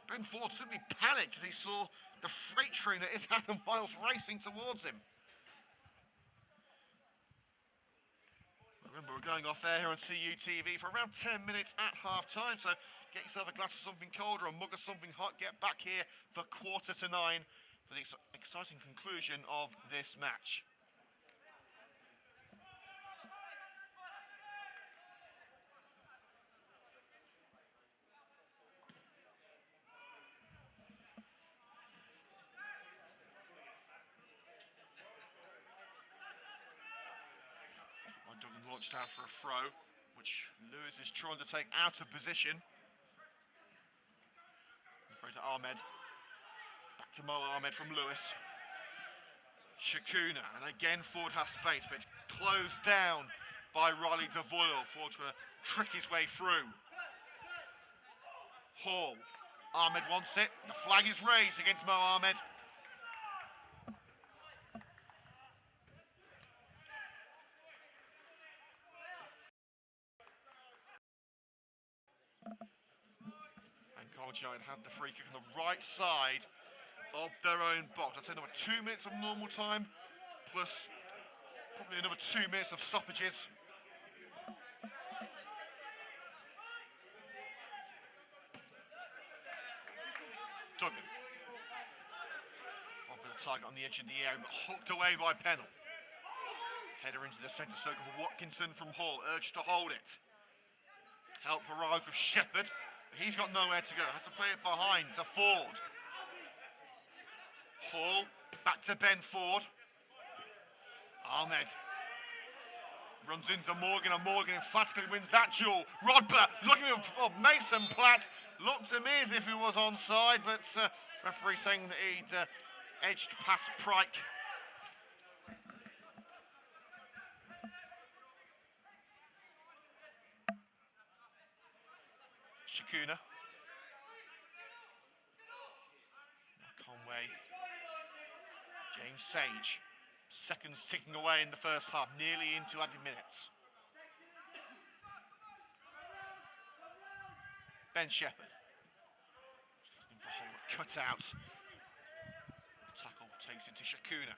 Ben Ford simply panicked as he saw the freight train that is Adam Miles racing towards him. Remember, we're going off air here on CUTV for around 10 minutes at half-time, so get yourself a glass of something cold or a mug of something hot. Get back here for 9:15 for the exciting conclusion of this match. Duggan launched out for a throw, which Lewis is trying to take out of position. Throw to Ahmed. Back to Mo Ahmed from Lewis. Shakuna, and again Ford has space, but it's closed down by Riley Devoyle. Ford trying to trick his way through. Hall. Ahmed wants it. The flag is raised against Mo Ahmed. Coventry United had the free kick on the right side of their own box. I'd say there were 2 minutes of normal time, plus probably another 2 minutes of stoppages. Duggan. Up with the target on the edge of the area, but hooked away by Pennell. Header into the centre circle for Watkinson from Hall, urged to hold it. Help arrives with Shepherd. He's got nowhere to go, has to play it behind to Ford. Hall, back to Ben Ford. Ahmed runs into Morgan, and Morgan emphatically wins that duel. Rodber looking for Mason Platt. Looked to me as if he was onside, but referee saying that he'd edged past Pryke. Shakuna. Conway. James Sage. Seconds ticking away in the first half, nearly into added minutes. Ben Shepherd. Looking for Hull, cut out. The tackle takes it to Shakuna.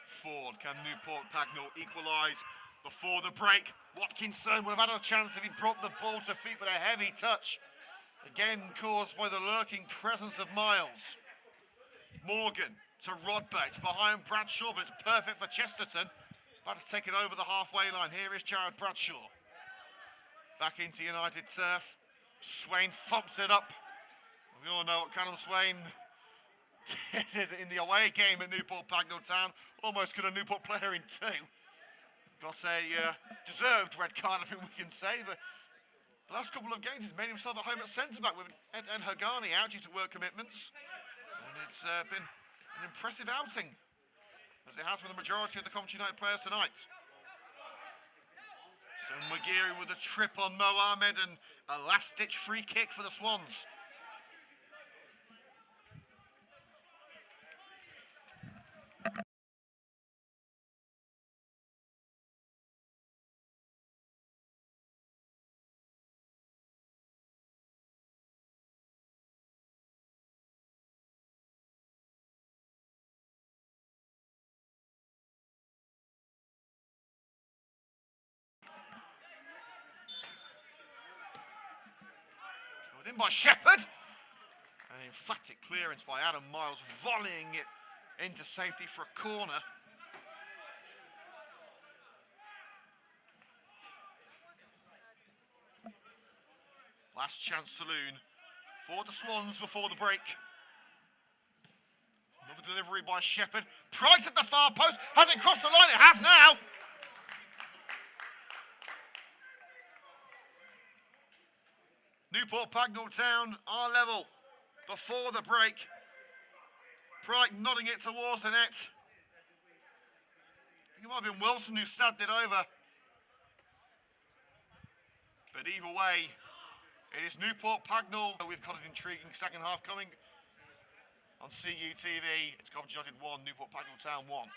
Ford, can Newport Pagnell equalise before the break? Watkinson would have had a chance if he brought the ball to feet, but a heavy touch. Again caused by the lurking presence of Miles. Morgan to Rodber. It's behind Bradshaw, but it's perfect for Chesterton. About to take it over the halfway line. Here is Jared Bradshaw. Back into United turf. Swain thumps it up. We all know what Callum Swain did in the away game at Newport Pagnell Town. Almost got a Newport player in two. Got a deserved red card, I think we can say, but the last couple of games he's made himself at home at centre-back with Ed Hagani out due to work commitments. And it's been an impressive outing, as it has for the majority of the Coventry United players tonight. So McGeary with a trip on Mo Ahmed and a last-ditch free kick for the Swans. in by Shepherd. An emphatic clearance by Adam Miles, volleying it into safety for a corner. Last chance saloon for the Swans before the break. Another delivery by Shepherd. Price at the far post. Has it crossed the line? It has now. Newport Pagnell Town are level before the break. Bright nodding it towards the net. I think it might have been Wilson who stabbed it over. But either way, it is Newport Pagnell. We've got an intriguing second half coming on CUTV. It's Coventry United 1, Newport Pagnell Town 1.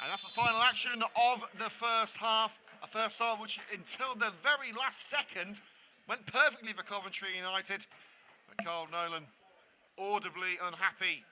And that's the final action of the first half. A first half which, until the very last second, went perfectly for Coventry United. But Carl Nolan audibly unhappy.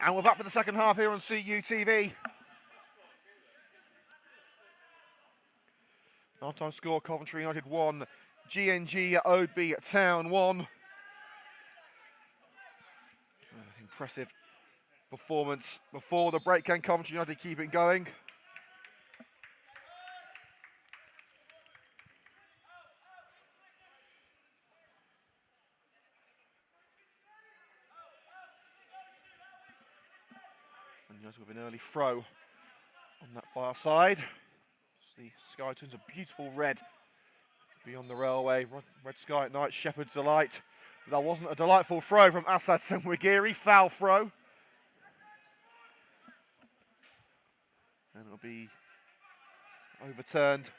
And we're back for the second half here on CUTV. Half-time score, Coventry United 1, GNG Oadby Town 1. Impressive performance before the break. Can Coventry United keep it going? And United with an early throw on that far side. The sky turns a beautiful red beyond the railway. Red sky at night, Shepherd's delight. That wasn't a delightful throw from Asad Senwigiri. Foul throw. And it'll be overturned.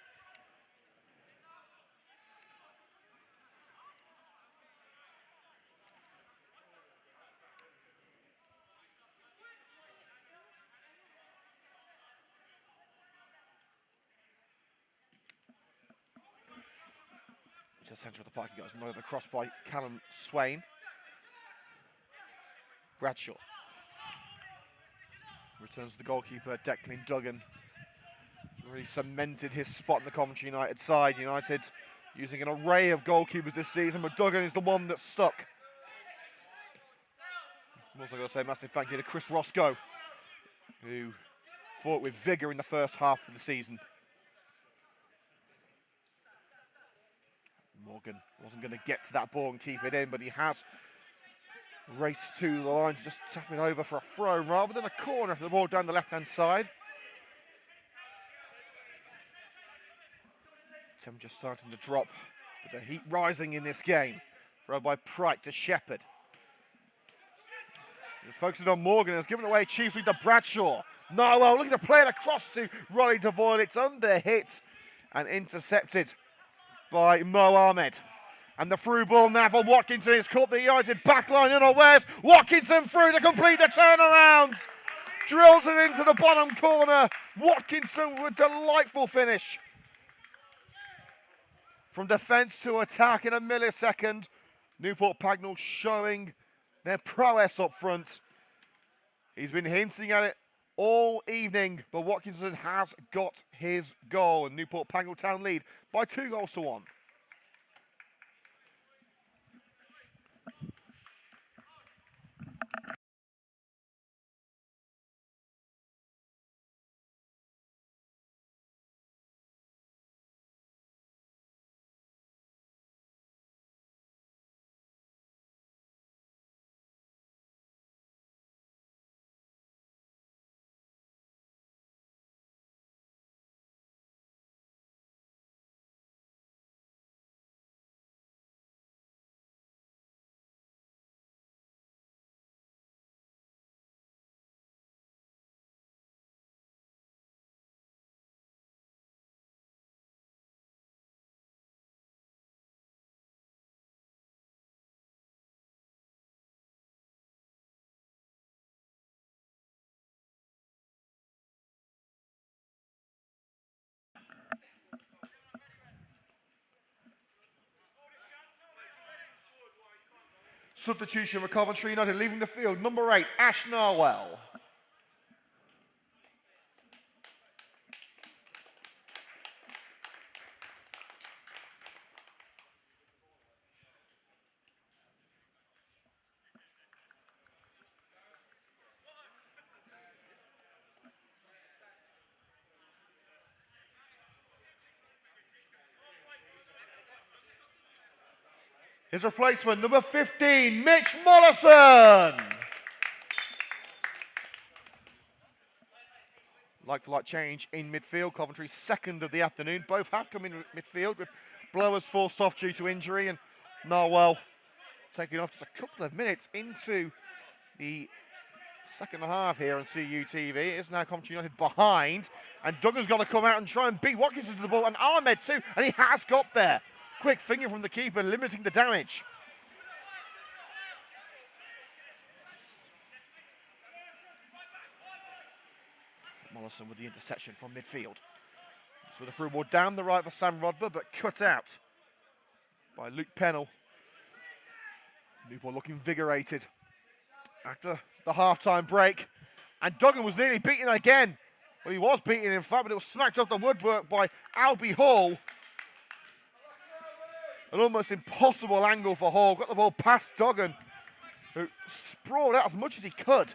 Just centre of the park, he got another cross by Callum Swain. Bradshaw returns to the goalkeeper, Declan Duggan. He's really cemented his spot in the Coventry United side. United using an array of goalkeepers this season, but Duggan is the one that's stuck. I'm also going to say a massive thank you to Chris Roscoe, who fought with vigour in the first half of the season. Morgan wasn't going to get to that ball and keep it in, but he has raced to the line to just tap it over for a throw rather than a corner for the ball down the left-hand side. Temperature starting to drop, but the heat rising in this game. Throw by Prite to Shepherd. He's focusing on Morgan and has given away chiefly to Bradshaw. Narwhal looking to play it across to Ronnie Devoyle. It's under hit and intercepted by Mo Ahmed. And the through ball now for Watkinson is caught the United backline unawares. Watkinson through to complete the turnaround. Drills it into the bottom corner. Watkinson with a delightful finish. From defence to attack in a millisecond. Newport Pagnell showing their prowess up front. He's been hinting at it all evening, but Watkinson has got his goal, and Newport Pagnell Town lead by 2-1. Substitution for Coventry United, leaving the field, number 8, Ash Narwhal. His replacement, number 15, Mitch Mollison. Like-for-like change in midfield. Coventry's second of the afternoon. Both have come in midfield with Blowers forced off due to injury and Narwhal taking off just a couple of minutes into the second half here on CUTV. It is now Coventry United behind, and Duggan's got to come out and try and beat Watkinson to the ball, and Ahmed too, and he has got there. Quick finger from the keeper, limiting the damage. Mollison with the interception from midfield. So the through ball down the right for Sam Rodber, but cut out by Luke Pennell. Newport looking invigorated after the half-time break. And Duggan was nearly beaten again. Well, he was beaten, in fact, but it was smacked off the woodwork by Albie Hall. An almost impossible angle for Hall. Got the ball past Duggan, who sprawled out as much as he could.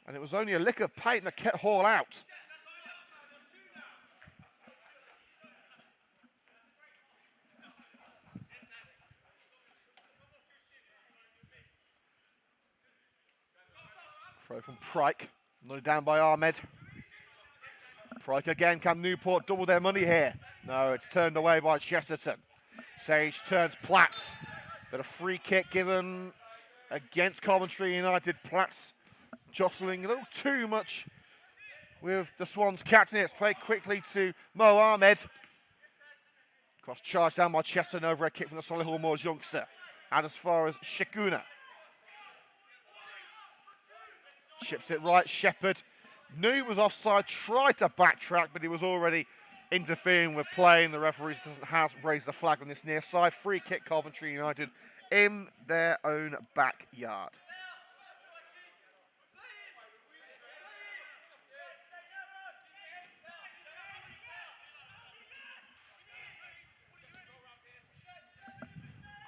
And it was only a lick of paint that kept Hall out. Throw from Pryke, nodded down by Ahmed. Pryke again, can Newport double their money here? No, it's turned away by Chesterton. Sage turns Platts, but a free kick given against Coventry United. Platts jostling a little too much with the Swans captain. It's played quickly to Mo Ahmed. Cross charge down by Chesterton over a kick from the Solihull Moors youngster. Out as far as Shikuna. Chips it right, Shepherd. Knew he was offside, tried to backtrack, but he was already interfering with play, and the referee has raised the flag on this near side. Free kick, Coventry United in their own backyard.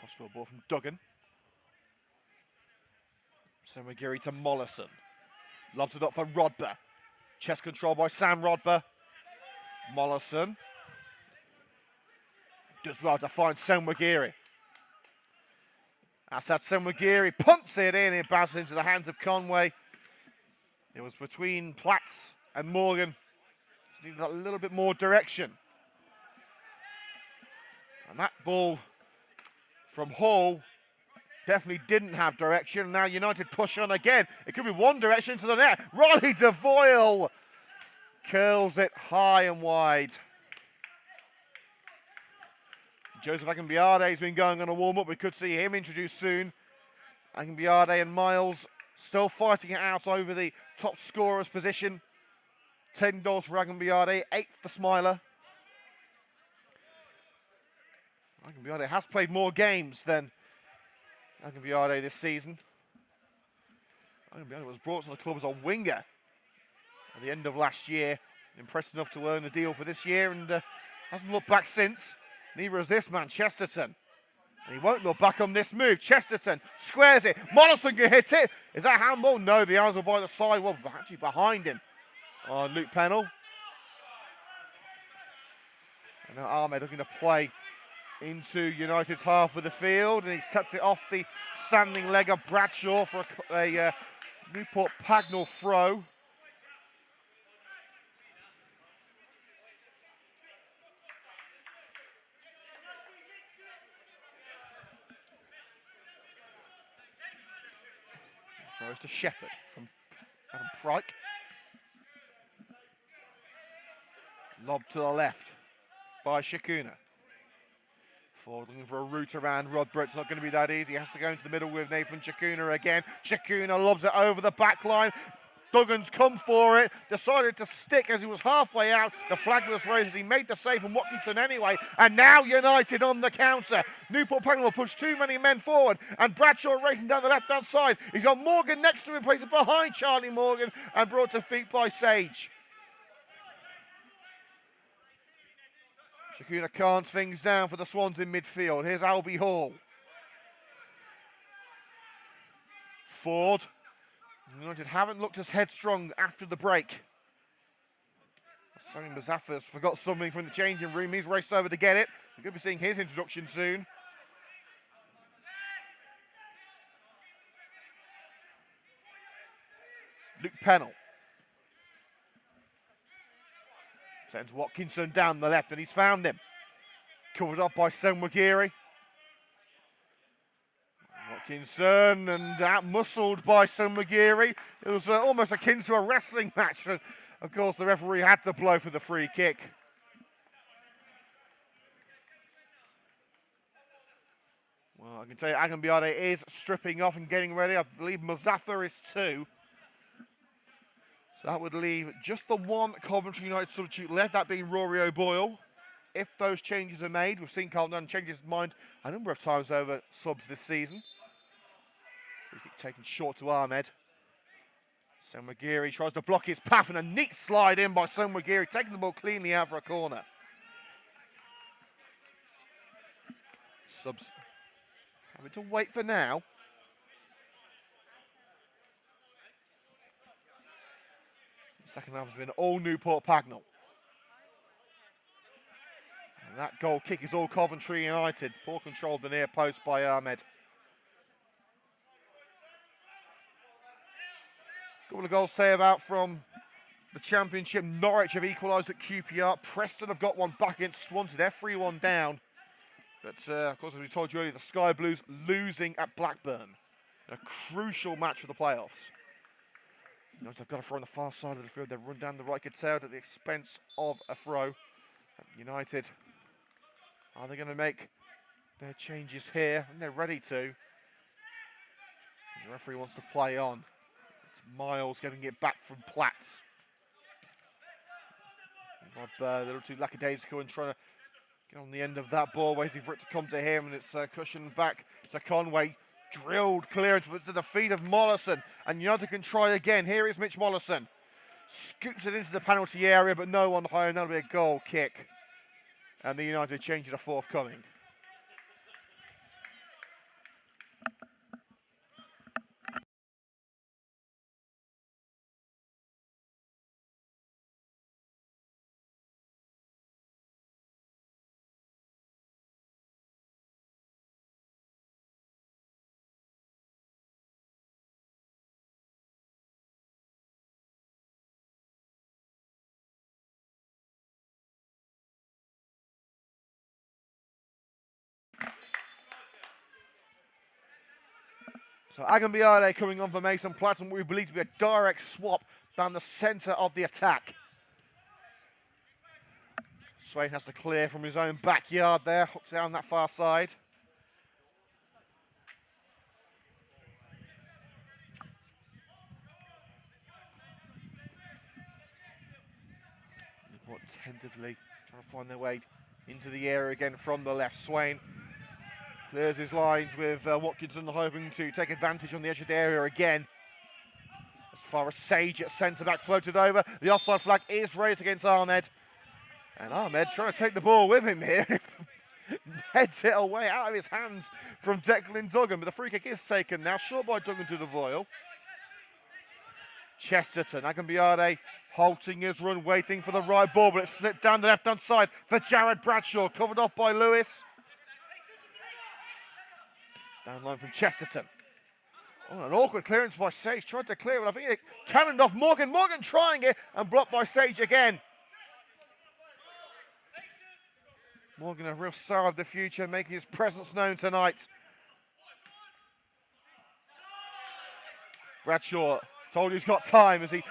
Crossfield ball from Duggan. So McGeary to Mollison. Lobs it up for Rodber. Chest control by Sam Rodber. Mollison does well to find Sam McGeary. That's that Sam McGeary punts it in. It bounces into the hands of Conway. It was between Platts and Morgan. Just needed a little bit more direction. And that ball from Hall definitely didn't have direction. And now United push on again. It could be one direction to the net. Riley DeVoyle curls it high and wide. Joseph Akinbiade has been going on a warm-up. We could see him introduced soon. Akinbiade and Miles still fighting it out over the top scorer's position. 10 goals for Akinbiade, 8 for Smiler. Akinbiade has played more games than Akinbiade this season. Akinbiade was brought to the club as a winger at the end of last year. Impressed enough to earn a deal for this year, and hasn't looked back since. Neither has this man, Chesterton. And he won't look back on this move. Chesterton squares it. Mollison can hit it. Is that handball? No, the eyes were by the side. Well, actually behind him on Luke Pennell. And now Ahmed looking to play into United's half of the field, and he's tapped it off the standing leg of Bradshaw for a Newport Pagnell throw. Throws to Shepherd from Adam Pryke. Lob to the left by Shikuna. Ford looking for a route around Rodber. It's not going to be that easy. He has to go into the middle with Nathan Shikuna again. Shikuna lobs it over the back line. Duggan's come for it. Decided to stick as he was halfway out. The flag was raised. He made the save from Watkinson anyway. And now United on the counter. Newport Pagnell will push too many men forward. And Bradshaw racing down the left-hand side. He's got Morgan next to him. Plays it behind Charlie Morgan. And brought to feet by Sage. Shikuna calms things down for the Swans in midfield. Here's Albie Hall. Ford. United haven't looked as headstrong after the break. Sonny Mazaffa's forgot something from the changing room. He's raced over to get it. We could be seeing his introduction soon. Luke Pennell. Sends Watkinson down the left, and he's found him. Covered up by Sam McGeary. Watkinson, and out-muscled by Sam McGeary. It was almost akin to a wrestling match. And of course, the referee had to blow for the free kick. Well, I can tell you, Akinbiade is stripping off and getting ready. I believe Mazaffa is too. So that would leave just the one Coventry United substitute left, that being Rory O'Boyle. If those changes are made, we've seen Carl Nunn change his mind a number of times over subs this season. Free kick taken short to Ahmed. Senwagiri tries to block his path, and a neat slide in by Senwagiri, taking the ball cleanly out for a corner. Subs having to wait for now. The second half has been all Newport Pagnell. And that goal kick is all Coventry United. Poor control of the near post by Ahmed. Couple of goals say about from the Championship. Norwich have equalised at QPR. Preston have got one back against Swansea. They're 3-1 down. But, of course, as we told you earlier, the Sky Blues losing at Blackburn. A crucial match for the playoffs. United have got a throw on the far side of the field. They've run down the right Cattell at the expense of a throw. United, are they going to make their changes here? And they're ready to. And the referee wants to play on. It's Miles getting it back from Platts. Rodber, a little too lackadaisical and trying to get on the end of that ball, waiting for it to come to him, and it's cushioned back to Conway. Drilled clearance to the feet of Mollison, and United can try again. Here is Mitch Mollison. Scoops it into the penalty area, but no one home. That'll be a goal kick. And the United changes are forthcoming. So Agambiade coming on for Mason Platts, and what we believe to be a direct swap down the centre of the attack. Swain has to clear from his own backyard there, hooks down that far side. Newport tentatively trying to find their way into the area again from the left. Swain clears his lines with Watkinson hoping to take advantage on the edge of the area again. As far as Sage at centre-back floated over. The offside flag is raised against Ahmed. And Ahmed trying to take the ball with him here. Heads it away out of his hands from Declan Duggan. But the free kick is taken now. Short by Duggan to the Voiles. Chesterton, Agambiade halting his run, waiting for the right ball. But it's slipped down the left-hand side for Jared Bradshaw. Covered off by Lewis. Down line from Chesterton. Oh, an awkward clearance by Sage. Tried to clear it. I think it cannoned off Morgan. Morgan trying it and blocked by Sage again. Morgan, a real star of the future, making his presence known tonight. Bradshaw told he's got time as he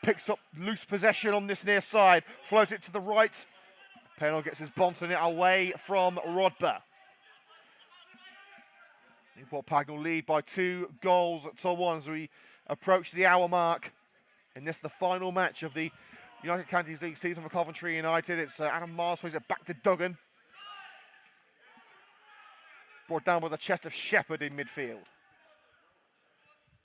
picks up loose possession on this near side. Float it to the right. Pennell gets his bonce in it away from Rodber. Newport Pagnell lead by 2-1 as we approach the hour mark. And this is the final match of the United Counties League season for Coventry United. It's Adam Miles plays it back to Duggan. Brought down with a chest of Shepherd in midfield.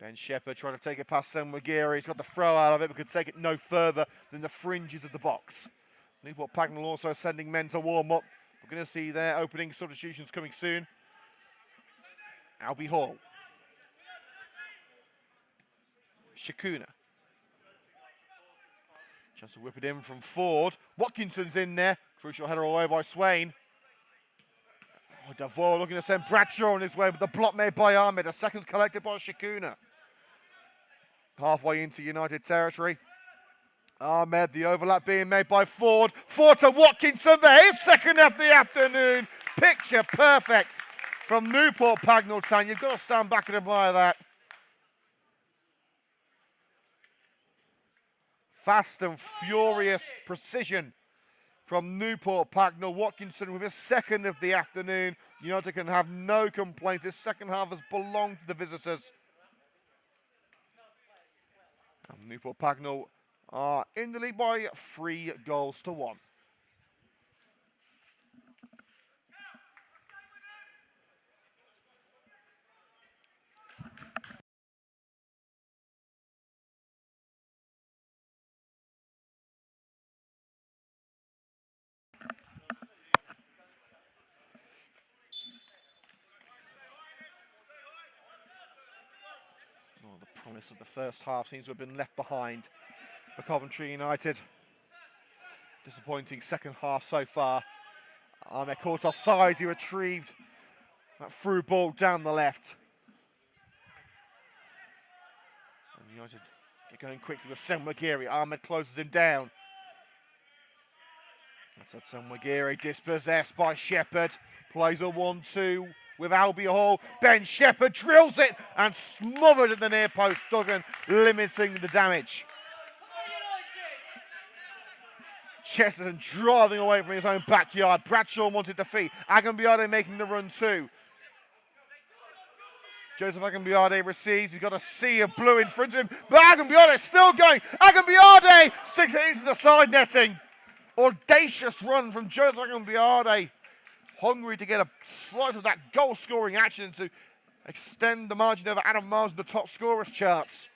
Ben Shepherd trying to take it past Senwagiri. He's got the throw out of it, but could take it no further than the fringes of the box. Newport Pagnell also sending men to warm up. We're going to see their opening substitutions coming soon. Albie Hall. Shakuna. Chance to whip it in from Ford. Watkinson's in there. Crucial header away by Swain. Oh, Devoe looking to send Bradshaw on his way, but the block made by Ahmed. A second's collected by Shakuna. Halfway into United territory. Ahmed, the overlap being made by Ford. Ford to Watkinson for his second of the afternoon. Picture perfect from Newport Pagnell Town. You've got to stand back and admire that. Fast and furious precision from Newport Pagnell. Watkinson with his second of the afternoon. United can have no complaints. This second half has belonged to the visitors. And Newport Pagnell are in the lead by 3-1. Promise of the first half seems to have been left behind for Coventry United. Disappointing second half so far. Ahmed caught offside, he retrieved that through ball down the left. And United get going quickly with Senwagiri. Ahmed closes him down. That's at Senwagiri, dispossessed by Shepherd. Plays a 1-2 with Albie Hall. Ben Shepherd drills it and smothered at the near post. Duggan limiting the damage. Chesterton driving away from his own backyard. Bradshaw wanted defeat. Agambiade making the run too. Joseph Agambiade receives. He's got a sea of blue in front of him. But Agambiade is still going. Agambiade sticks it into the side netting. Audacious run from Joseph Agambiade. Hungry to get a slice of that goal-scoring action to extend the margin over Adam Miles in the top scorers charts.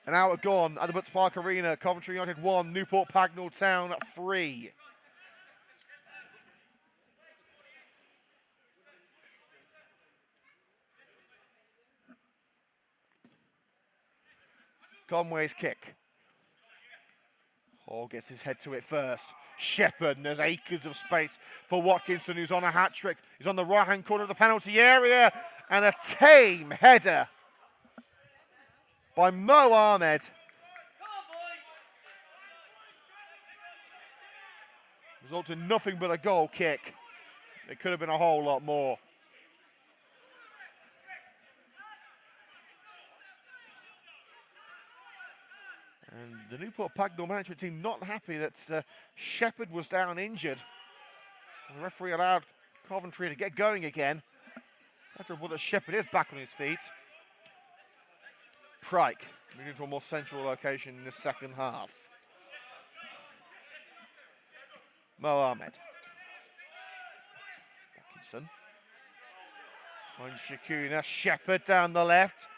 An hour gone at the Butts Park Arena. Coventry United 1, Newport Pagnell Town 3. Conway's kick. Hall gets his head to it first. Shepherd, and there's acres of space for Watkinson, who's on a hat-trick. He's on the right-hand corner of the penalty area. And a tame header by Mo Ahmed. Resulted in nothing but a goal kick. It could have been a whole lot more. And the Newport Pagnell management team not happy that Shepherd was down injured. And the referee allowed Coventry to get going again. Favorable that Shepherd is back on his feet. Pryke moving to a more central location in the second half. Mo Ahmed. Watkinson. Finds Shakuna. Shepherd down the left.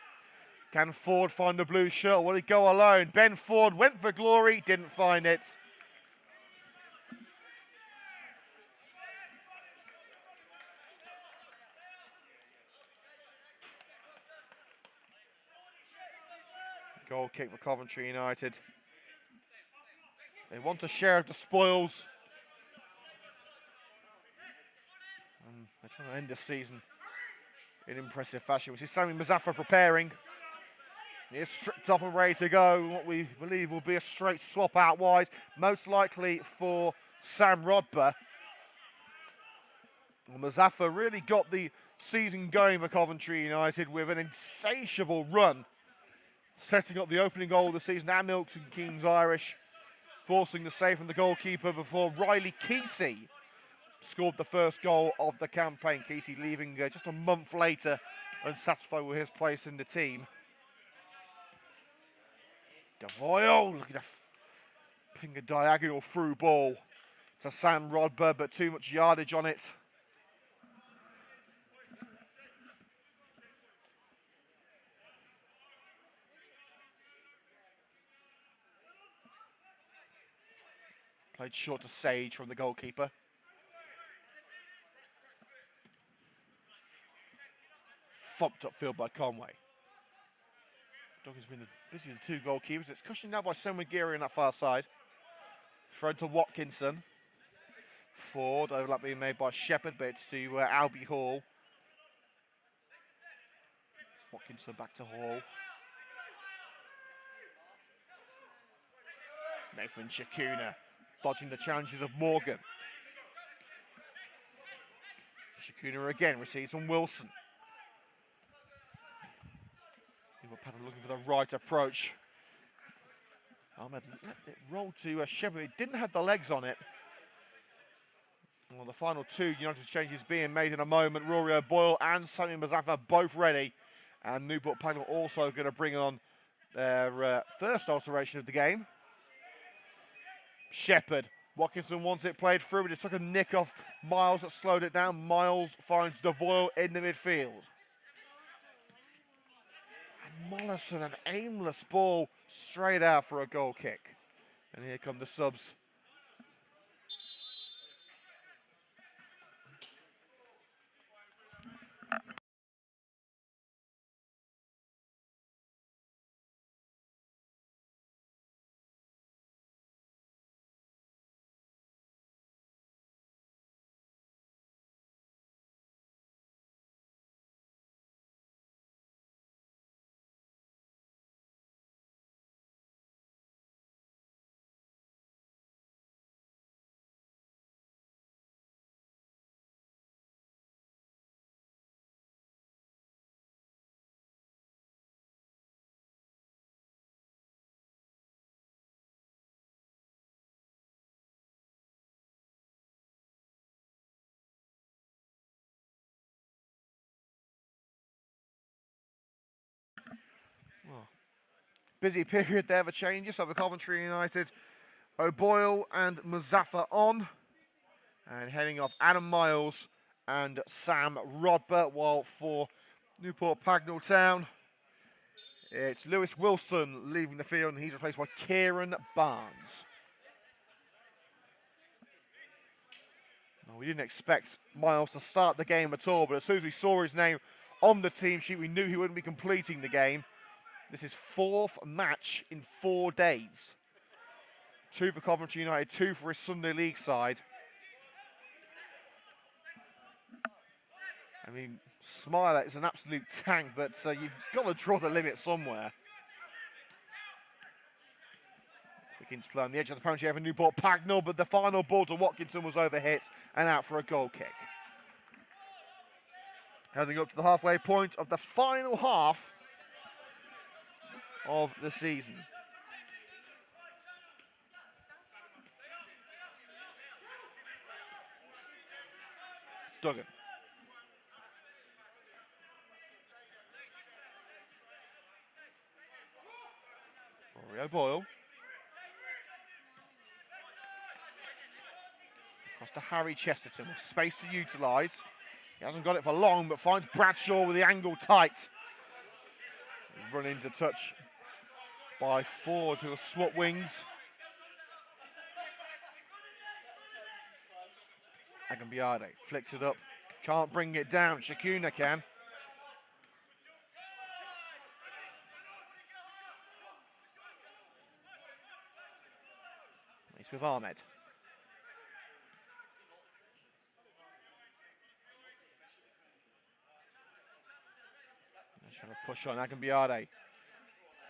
Can Ford find the blue shirt? Will he go alone? Ben Ford went for glory, didn't find it. Goal kick for Coventry United. They want a share of the spoils. And they're trying to end the season in impressive fashion. We see Sami Muzaffar preparing. He is stripped off and ready to go. What we believe will be a straight swap out wide, most likely for Sam Rodber. Well, Muzaffar really got the season going for Coventry United with an insatiable run, setting up the opening goal of the season at Milton Keynes Irish, forcing the save from the goalkeeper before Riley Kesey scored the first goal of the campaign. Kesey leaving just a month later, unsatisfied with his place in the team. DeVoyle, look at that, ping a diagonal through ball to Sam Rodber, but too much yardage on it. Played short to Sage from the goalkeeper. Thumped upfield by Conway. Dog has been busy with the two goalkeepers. It's cushioned now by Senwagiri on that far side. Thrown to Watkinson. Ford, overlap being made by Shepherd, but it's to Albie Hall. Watkinson back to Hall. Nathan Shakuna dodging the challenges of Morgan. Shakuna again receives from Wilson. Pattern looking for the right approach. Ahmed let it roll to Shepherd. It didn't have the legs on it. Well, the final two United changes being made in a moment. Rory O'Boyle and Sami Muzaffar both ready. And Newport Pagnell also going to bring on their first alteration of the game. Shepherd. Watkinson wants it played through. It just took a nick off Miles that slowed it down. Miles finds DeVoyle in the midfield. Mollison, an aimless ball straight out for a goal kick. And here come the subs. Busy period there for changes. So for Coventry United, O'Boyle and Muzaffer on. And heading off Adam Miles and Sam Rodbert. While for Newport Pagnell Town, it's Lewis Wilson leaving the field, and he's replaced by Kieran Barnes. Well, we didn't expect Miles to start the game at all, but as soon as we saw his name on the team sheet, we knew he wouldn't be completing the game. This is 4th match in 4 days. 2 for Coventry United, 2 for his Sunday League side. I mean, Smiler is an absolute tank, but you've got to draw the limit somewhere. Quick into play on the edge of the penalty area for Newport Pagnell, but the final ball to Watkinson was overhit and out for a goal kick. Heading up to the halfway point of the final half of the season. Duggan. O'Boyle. Across to Harry Chesterton with space to utilise. He hasn't got it for long, but finds Bradshaw with the angle tight. Run into touch by Ford, who will swap wings. Agambiade flicks it up. Can't bring it down. Shakuna can. He's with Ahmed. Trying to push on Agambiade.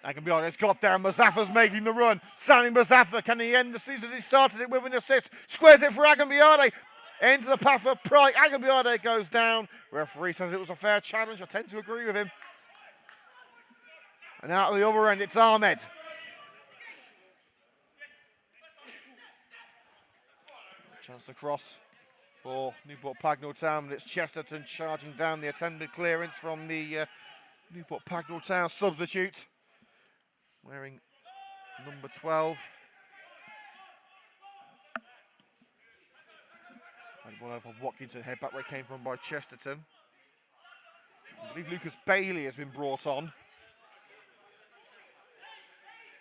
Agambiade's got there. Muzaffer's making the run. Sami Muzaffer, can he end the season as he started it with an assist? Squares it for Agambiade. Into the path of Pryke. Agambiade goes down. Referee says it was a fair challenge. I tend to agree with him. And out of the other end, it's Ahmed. Chance to cross for Newport Pagnell Town, but it's Chesterton charging down the attempted clearance from the Newport Pagnell Town substitute, wearing number 12. And ball over Watkinson, head back where it came from by Chesterton. I believe Lucas Bailey has been brought on.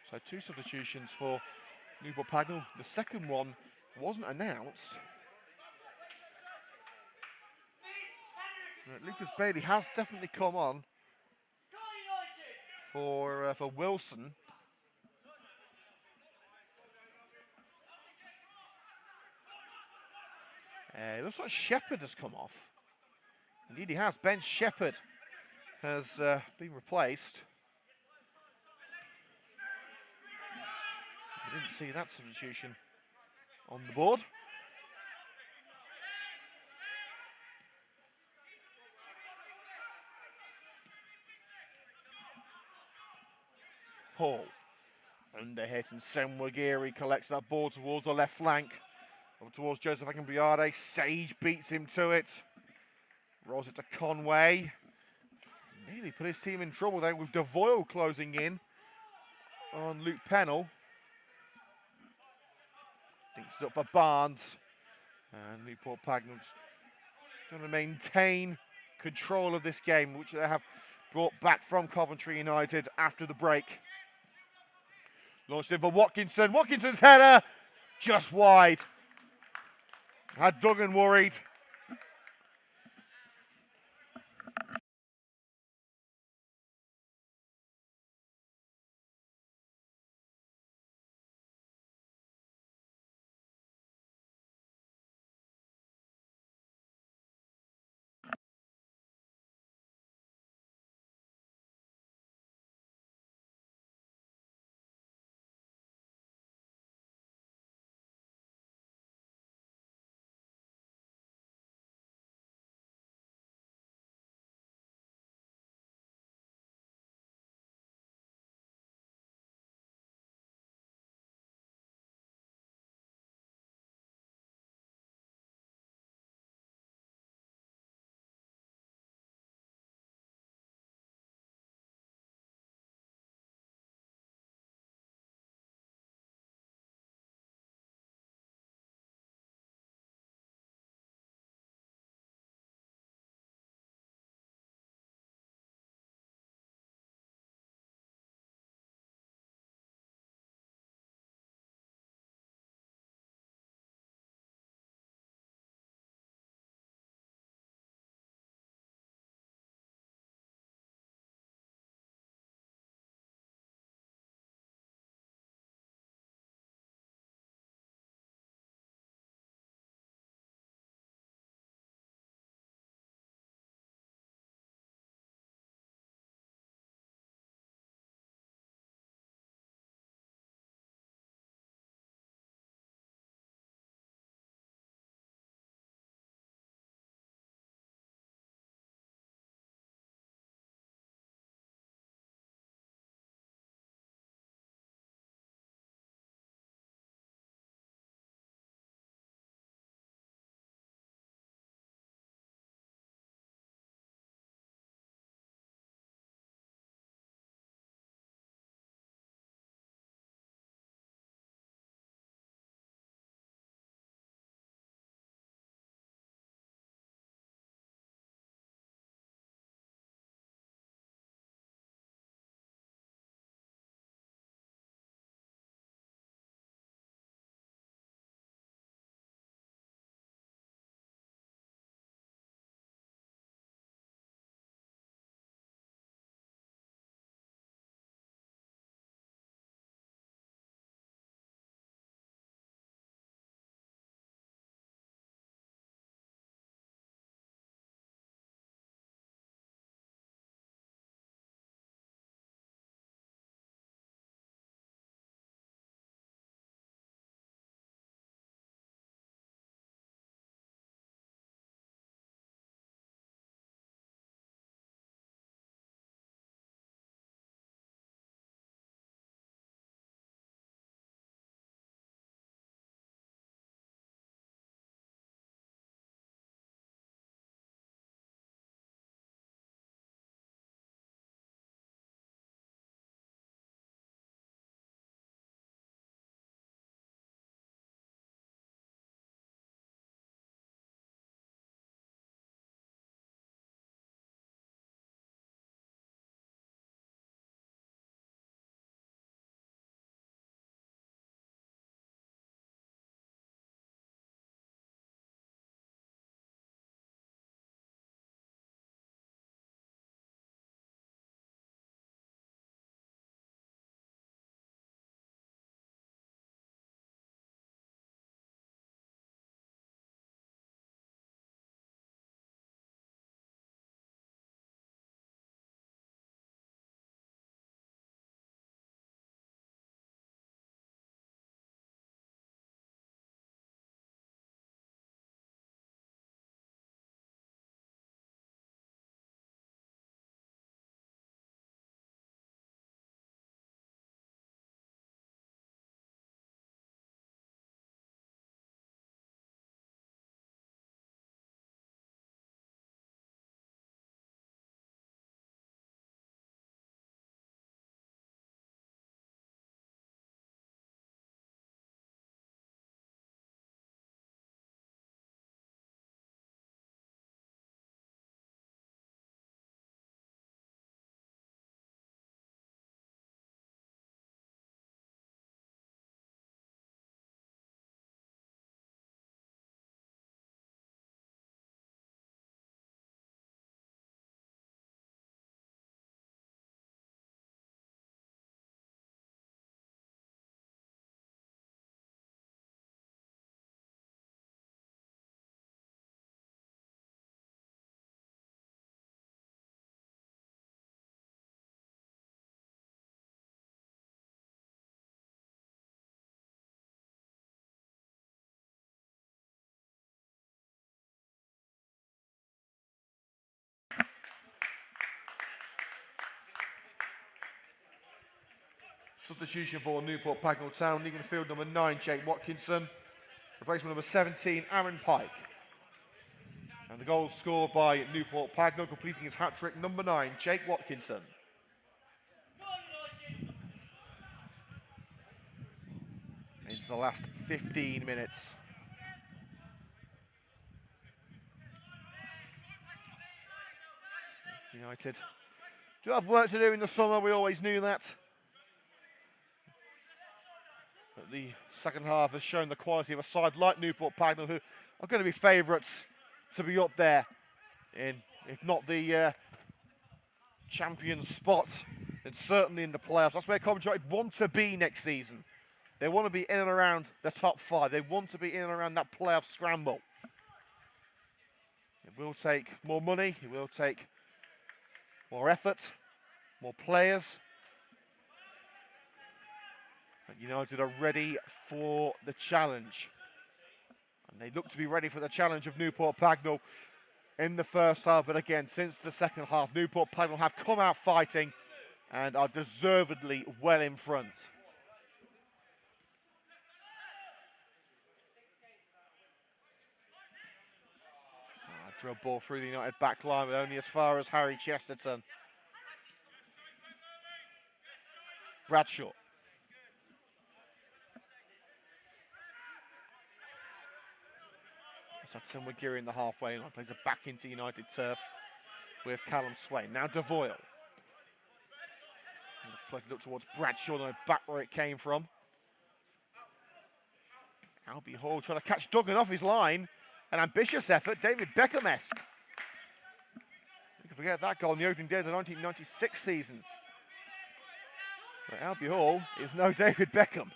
So 2 substitutions for Newport Pagnell. The second one wasn't announced. Lucas Bailey has definitely come on for Wilson. It looks like Shepherd has come off. Indeed he has. Ben Shepherd has been replaced. I didn't see that substitution on the board. Hall. Under hit, and Senwagiri collects that ball towards the left flank. Up towards Joseph Agambiade. Sage beats him to it. Rolls it to Conway. Nearly put his team in trouble there with Devoyle closing in on Luke Pennell. Thinks it up for Barnes. And Newport Pagnell's going to maintain control of this game, which they have brought back from Coventry United after the break. Launched in for Watkinson. Watkinson's header just wide. Had Duggan worried. Substitution for Newport Pagnell Town, leaving the field number 9, Jake Watkinson. Replacement number 17, Aaron Pike. And the goal scored by Newport Pagnell, completing his hat-trick, number 9, Jake Watkinson. Into the last 15 minutes. United do have work to do in the summer, we always knew that. But the second half has shown the quality of a side like Newport Pagnell, who are going to be favourites to be up there in, if not the champion spot, then certainly in the playoffs. That's where Coventry United want to be next season. They want to be in and around the top 5. They want to be in and around that playoff scramble. It will take more money. It will take more effort, more players. But United are ready for the challenge. And they look to be ready for the challenge of Newport Pagnell in the first half. But again, since the second half, Newport Pagnell have come out fighting and are deservedly well in front. Drill ball through the United back line, but only as far as Harry Chesterton. Bradshaw. That's had Tim McGeary in the halfway line, plays it back into United turf with Callum Swain. Now DeVoyle. Floated up towards Bradshaw, no, back where it came from. Albie Hall trying to catch Duggan off his line. An ambitious effort, David Beckham-esque. You can forget that goal in the opening day of the 1996 season. But Albie Hall is no David Beckham.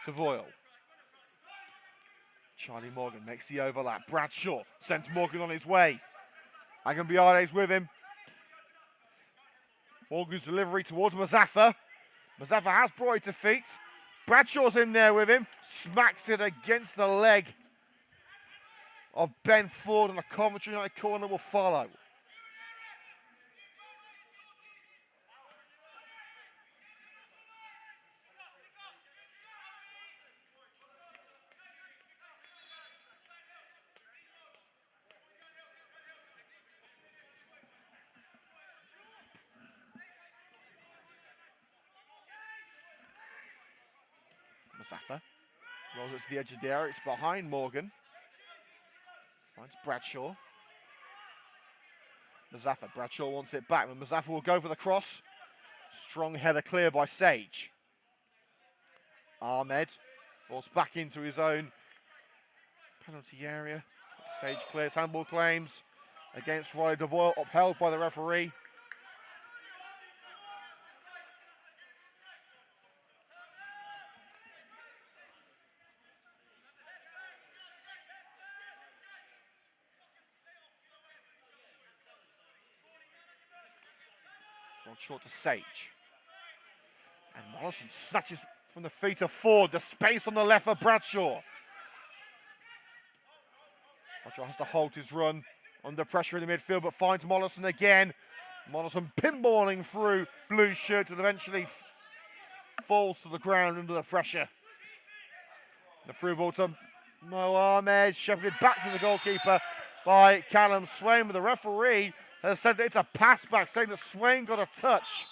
DeVoyle. Charlie Morgan makes the overlap. Bradshaw sends Morgan on his way. Agambiade's with him. Morgan's delivery towards Mazaffa. Mazaffa has brought it to feet. Bradshaw's in there with him. Smacks it against the leg of Ben Ford, and the Coventry United corner will follow. Mazaffa rolls it to the edge of the area. It's behind Morgan. Finds Bradshaw. Mazaffa. Bradshaw wants it back, but Mazaffa will go for the cross. Strong header clear by Sage. Ahmed falls back into his own penalty area. Sage clears handball claims against Riley DeVoyle, upheld by the referee. Short to Sage. And Mollison snatches from the feet of Ford. The space on the left for Bradshaw. Bradshaw has to hold his run under pressure in the midfield, but finds Mollison again. Mollison pinballing through blue shirt and eventually falls to the ground under the pressure. The through ball to Mo Ahmed, shepherded back to the goalkeeper by Callum Swain, but the referee has said that it's a pass back, saying that Swain got a touch.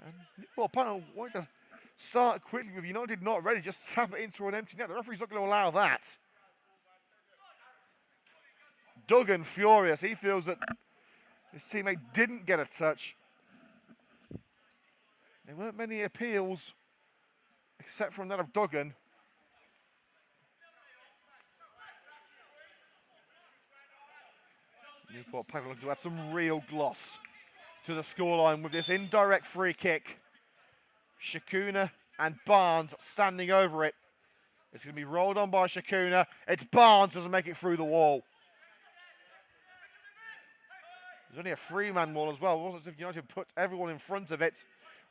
And Newport Pagnell wanted to start quickly with United not ready, just tap it into an empty net. The referee's not going to allow that. Duggan furious. He feels that his teammate didn't get a touch. There weren't many appeals, except from that of Duggan. Newport Pagnell looking to add some real gloss to the scoreline with this indirect free kick. Shakuna and Barnes standing over it. It's going to be rolled on by Shakuna. It's Barnes doesn't make it through the wall. There's only a three-man wall as well. It wasn't as if United put everyone in front of it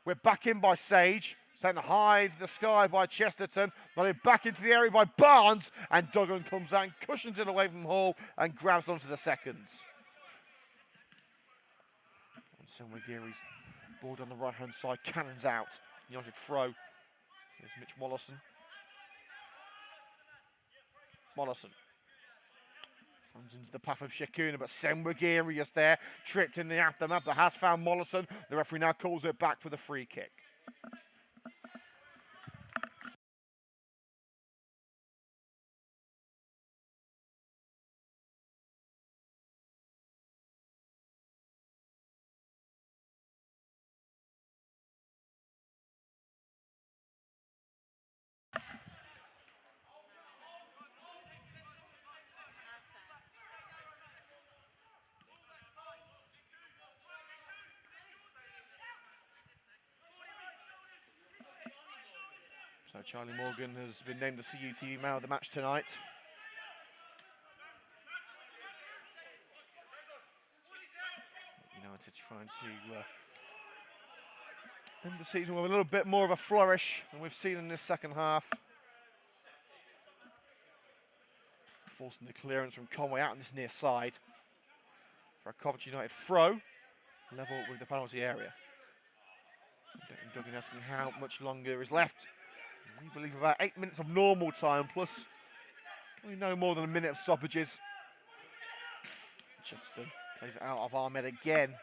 We're back in by Sage. Sent high to the sky by Chesterton. Nodded back into the area by Barnes. And Duggan comes out and cushions it away from Hall and grabs onto the seconds. And Senwagiri's ball down the right-hand side. Cannons out. United throw. Here's Mitch Mollison. Mollison comes into the path of Shakuna, but Senwagiri is there. Tripped in the aftermath, but has found Mollison. The referee now calls it back for the free kick. So Charlie Morgan has been named the CUTV man of the match tonight. United trying to end the season with a little bit more of a flourish than we've seen in this second half. Forcing the clearance from Conway out on this near side for a Coventry United throw, level with the penalty area. Duggan asking how much longer is left. We believe about 8 minutes of normal time, plus we no more than a minute of stoppages. Chesterton plays it out of Ahmed again.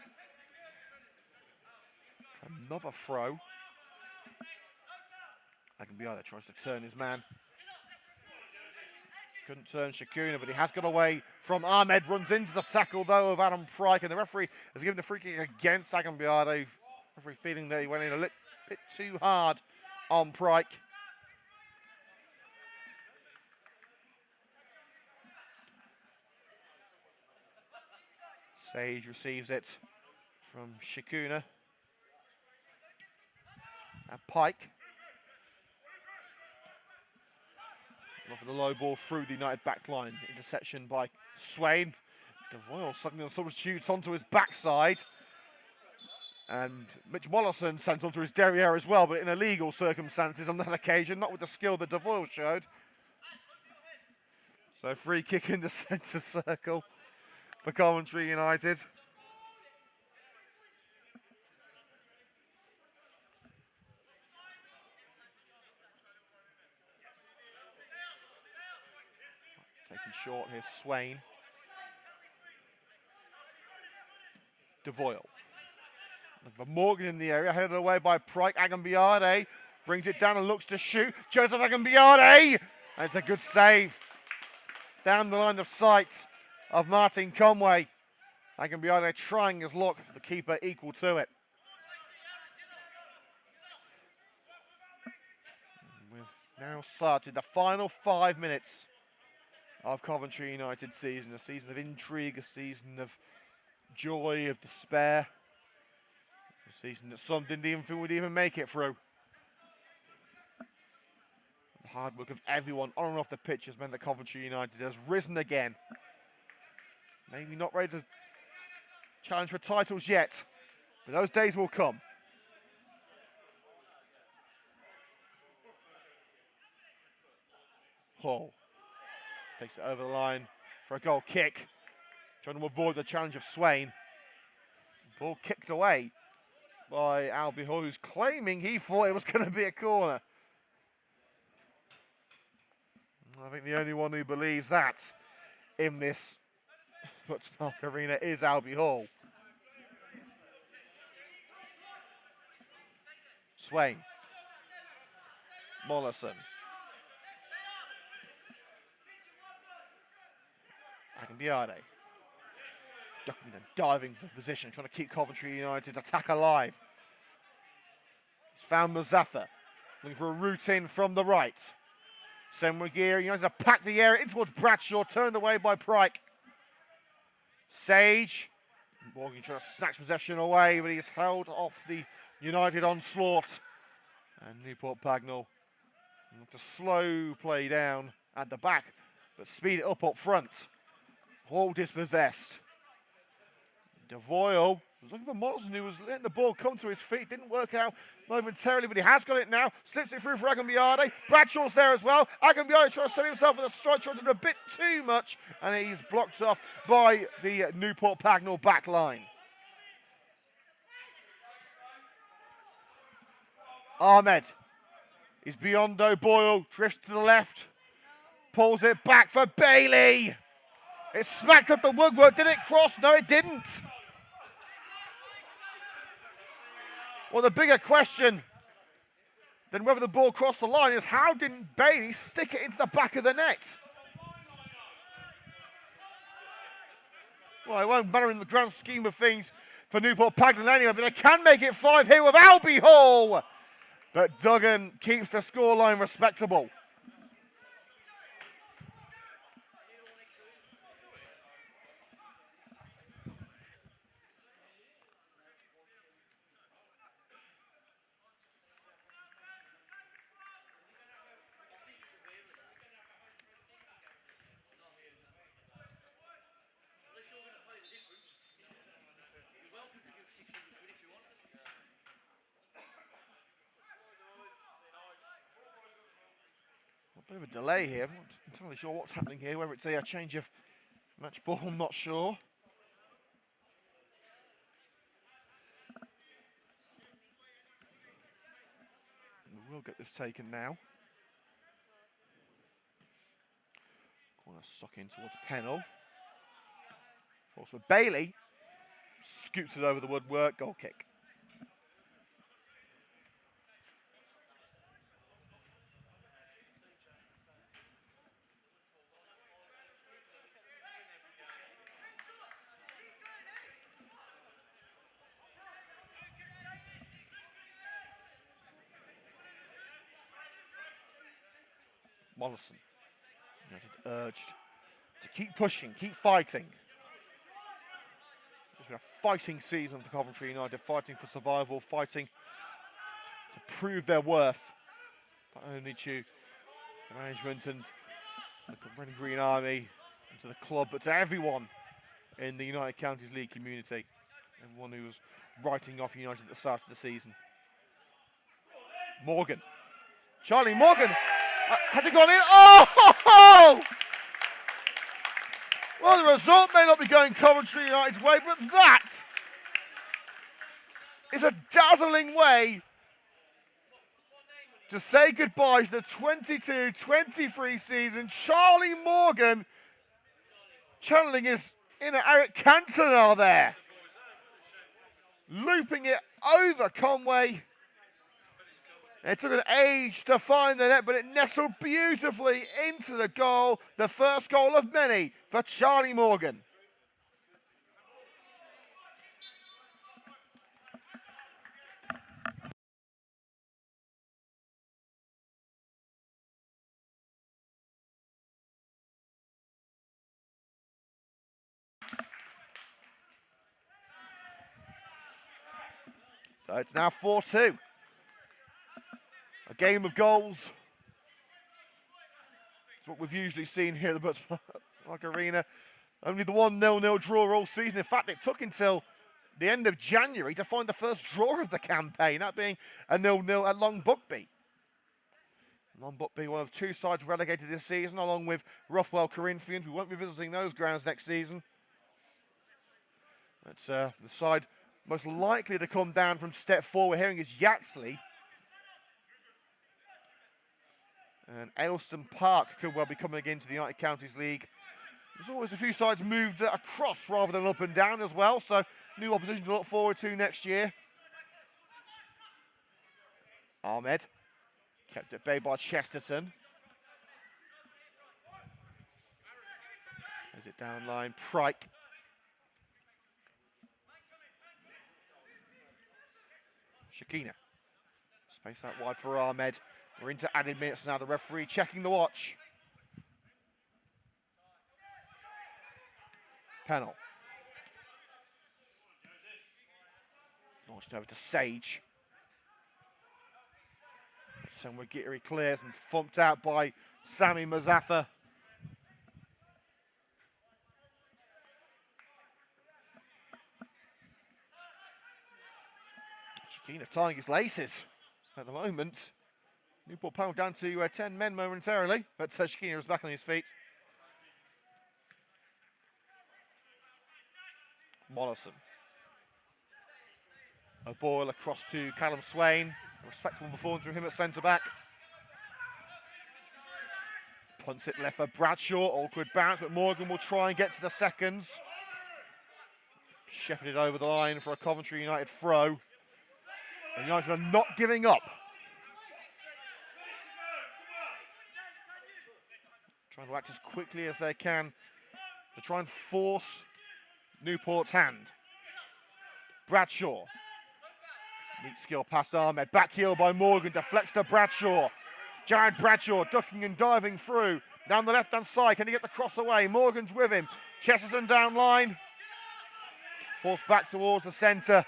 Another throw. Agambiada tries to turn his man. Couldn't turn Shakuna, but he has got away from Ahmed. Runs into the tackle, though, of Adam Pryke, and the referee has given the free kick against Agambiada. Referee feeling that he went in a little bit too hard on Pryke. Sage receives it from Shakuna. And Pike. For the low ball through the United back line. Interception by Swain. Devoyle suddenly on substitutes onto his backside. And Mitch Mollison sent onto his derriere as well, but in illegal circumstances on that occasion, not with the skill that Devoyle showed. So free kick in the centre circle for Coventry United. Taken short, here's Swain. Devoyle. Morgan in the area, headed away by Pryke. Agambiade brings it down and looks to shoot. Joseph Agambiade! And it's a good save. Down the line of sight of Martin Conway. Agambiade trying his luck, the keeper equal to it. We've now started the final 5 minutes of Coventry United season. A season of intrigue, a season of joy, of despair. A season that some didn't even think would even make it through. The hard work of everyone on and off the pitch has meant that Coventry United has risen again. Maybe not ready to challenge for titles yet, but those days will come. Hall takes it over the line for a goal kick, trying to avoid the challenge of Swain. Ball kicked away by Albie Hall, who's claiming he thought it was going to be a corner. I think the only one who believes that in this Park Arena is Albie Hall. Swain. Mollison. Agambiade. Ducking and diving for position, trying to keep Coventry United's attack alive. He's found Muzaffar, looking for a route in from the right. Senwagiri United to pack the area in towards Bradshaw, turned away by Pryke. Sage. Morgan trying to snatch possession away, but he's held off the United onslaught. And Newport Pagnell to slow play down at the back, but speed it up front. Hall dispossessed. Devoyle was looking for Morrison, who was letting the ball come to his feet. Didn't work out momentarily, but he has got it now. Slips it through for Agambiade. Bradshaw's there as well. Agambiade trying to set himself with a strike, trying to do a bit too much, and he's blocked off by the Newport Pagnell back line. Ahmed is beyond O'Boyle, drifts to the left, pulls it back for Bailey. It smacked up the woodwork. Did it cross? No, it didn't. Well, the bigger question than whether the ball crossed the line is how didn't Bailey stick it into the back of the net? Well, it won't matter in the grand scheme of things for Newport Pagnell anyway, but they can make it 5 here with Albie Hall. But Duggan keeps the scoreline respectable. A bit of a delay here. I'm not entirely sure what's happening here, whether it's a change of match ball, I'm not sure. We will get this taken now. Corner suck in towards Pennell. Force for Bailey. Scoops it over the woodwork. Goal kick. Mollison, urged to keep pushing, keep fighting. It's been a fighting season for Coventry United, fighting for survival, fighting to prove their worth, not only to the management and the Red Green Army and to the club, but to everyone in the United Counties League community, everyone who was writing off United at the start of the season. Morgan, Charlie Morgan. Has it gone in? Oh! Well, the result may not be going Coventry United's way, but that is a dazzling way to say goodbye to the 22-23 season. Charlie Morgan channeling his inner Eric Cantona there. Looping it over Conway. It took an age to find the net, but it nestled beautifully into the goal. The first goal of many for Charlie Morgan. So it's now 4-2. A game of goals. It's what we've usually seen here at the Butts Arena. Only the 1-0 draw all season. In fact, it took until the end of January to find the first draw of the campaign, that being a 0-0 at Long Buckby. Long Buckby, one of 2 sides relegated this season, along with Roughwell Corinthians. We won't be visiting those grounds next season. That's the side most likely to come down from step 4 we're hearing is Yatsley. And Ayleston Park could well be coming into the United Counties League. There's always a few sides moved across rather than up and down as well, so new opposition to look forward to next year. Ahmed, kept at bay by Chesterton. Is it down line? Prike. Shakina. Space that wide for Ahmed. We're into added minutes now. The referee checking the watch. Pennell. Launched over to Sage. Somewhere Gittery clears and thumped out by Sammy Mazaffa. of tying his laces at the moment. Newport Pagnell down to 10 men momentarily, but Shakina is back on his feet. Mollison. A ball across to Callum Swain. A respectable performance from him at centre-back. Punts it left for Bradshaw. Awkward bounce, but Morgan will try and get to the seconds. Shepherded over the line for a Coventry United throw. And United are not giving up. Trying to act as quickly as they can to try and force Newport's hand. Bradshaw. Neat skill past Ahmed. Back heel by Morgan. Deflects to Bradshaw. Jared Bradshaw ducking and diving through. Down the left-hand side. Can he get the cross away? Morgan's with him. Chesterton down line. Forced back towards the centre.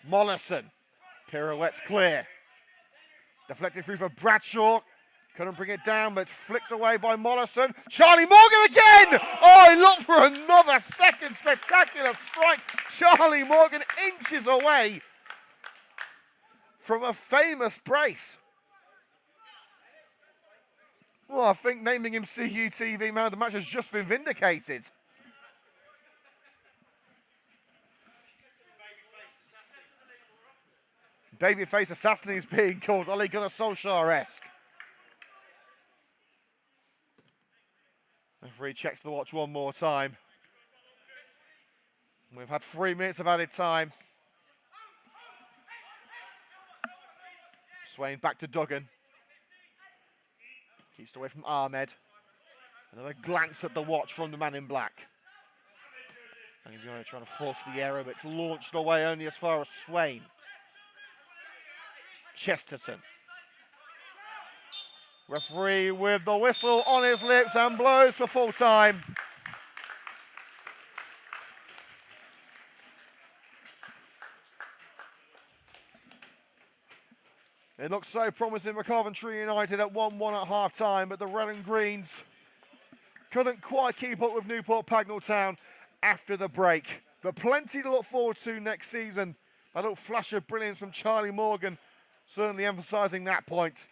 Mollison. Pirouettes clear. Deflected through for Bradshaw. Couldn't bring it down, but flicked away by Mollison. Charlie Morgan again! Oh, he looked for another second. Spectacular strike. Charlie Morgan inches away from a famous brace. Well, I think naming him CUTV man of the match has just been vindicated. Babyface assassin is being called. Ole Gunnar Solskjaer-esque. Referee checks the watch one more time. We've had 3 minutes of added time. Swain back to Duggan. Keeps it away from Ahmed. Another glance at the watch from the man in black. And United trying to force the error, but it's launched away only as far as Swain. Chesterton. Referee with the whistle on his lips and blows for full time. It looked so promising for Coventry United at 1-1 at half-time, but the Red and Greens couldn't quite keep up with Newport Pagnell Town after the break. But plenty to look forward to next season. That little flash of brilliance from Charlie Morgan, certainly emphasising that point.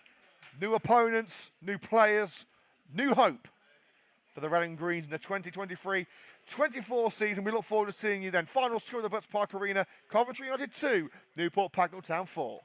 New opponents, new players, new hope for the Red and Greens in the 2023-24 season. We look forward to seeing you then. Final score at the Butts Park Arena, Coventry United 2, Newport Pagnell Town 4.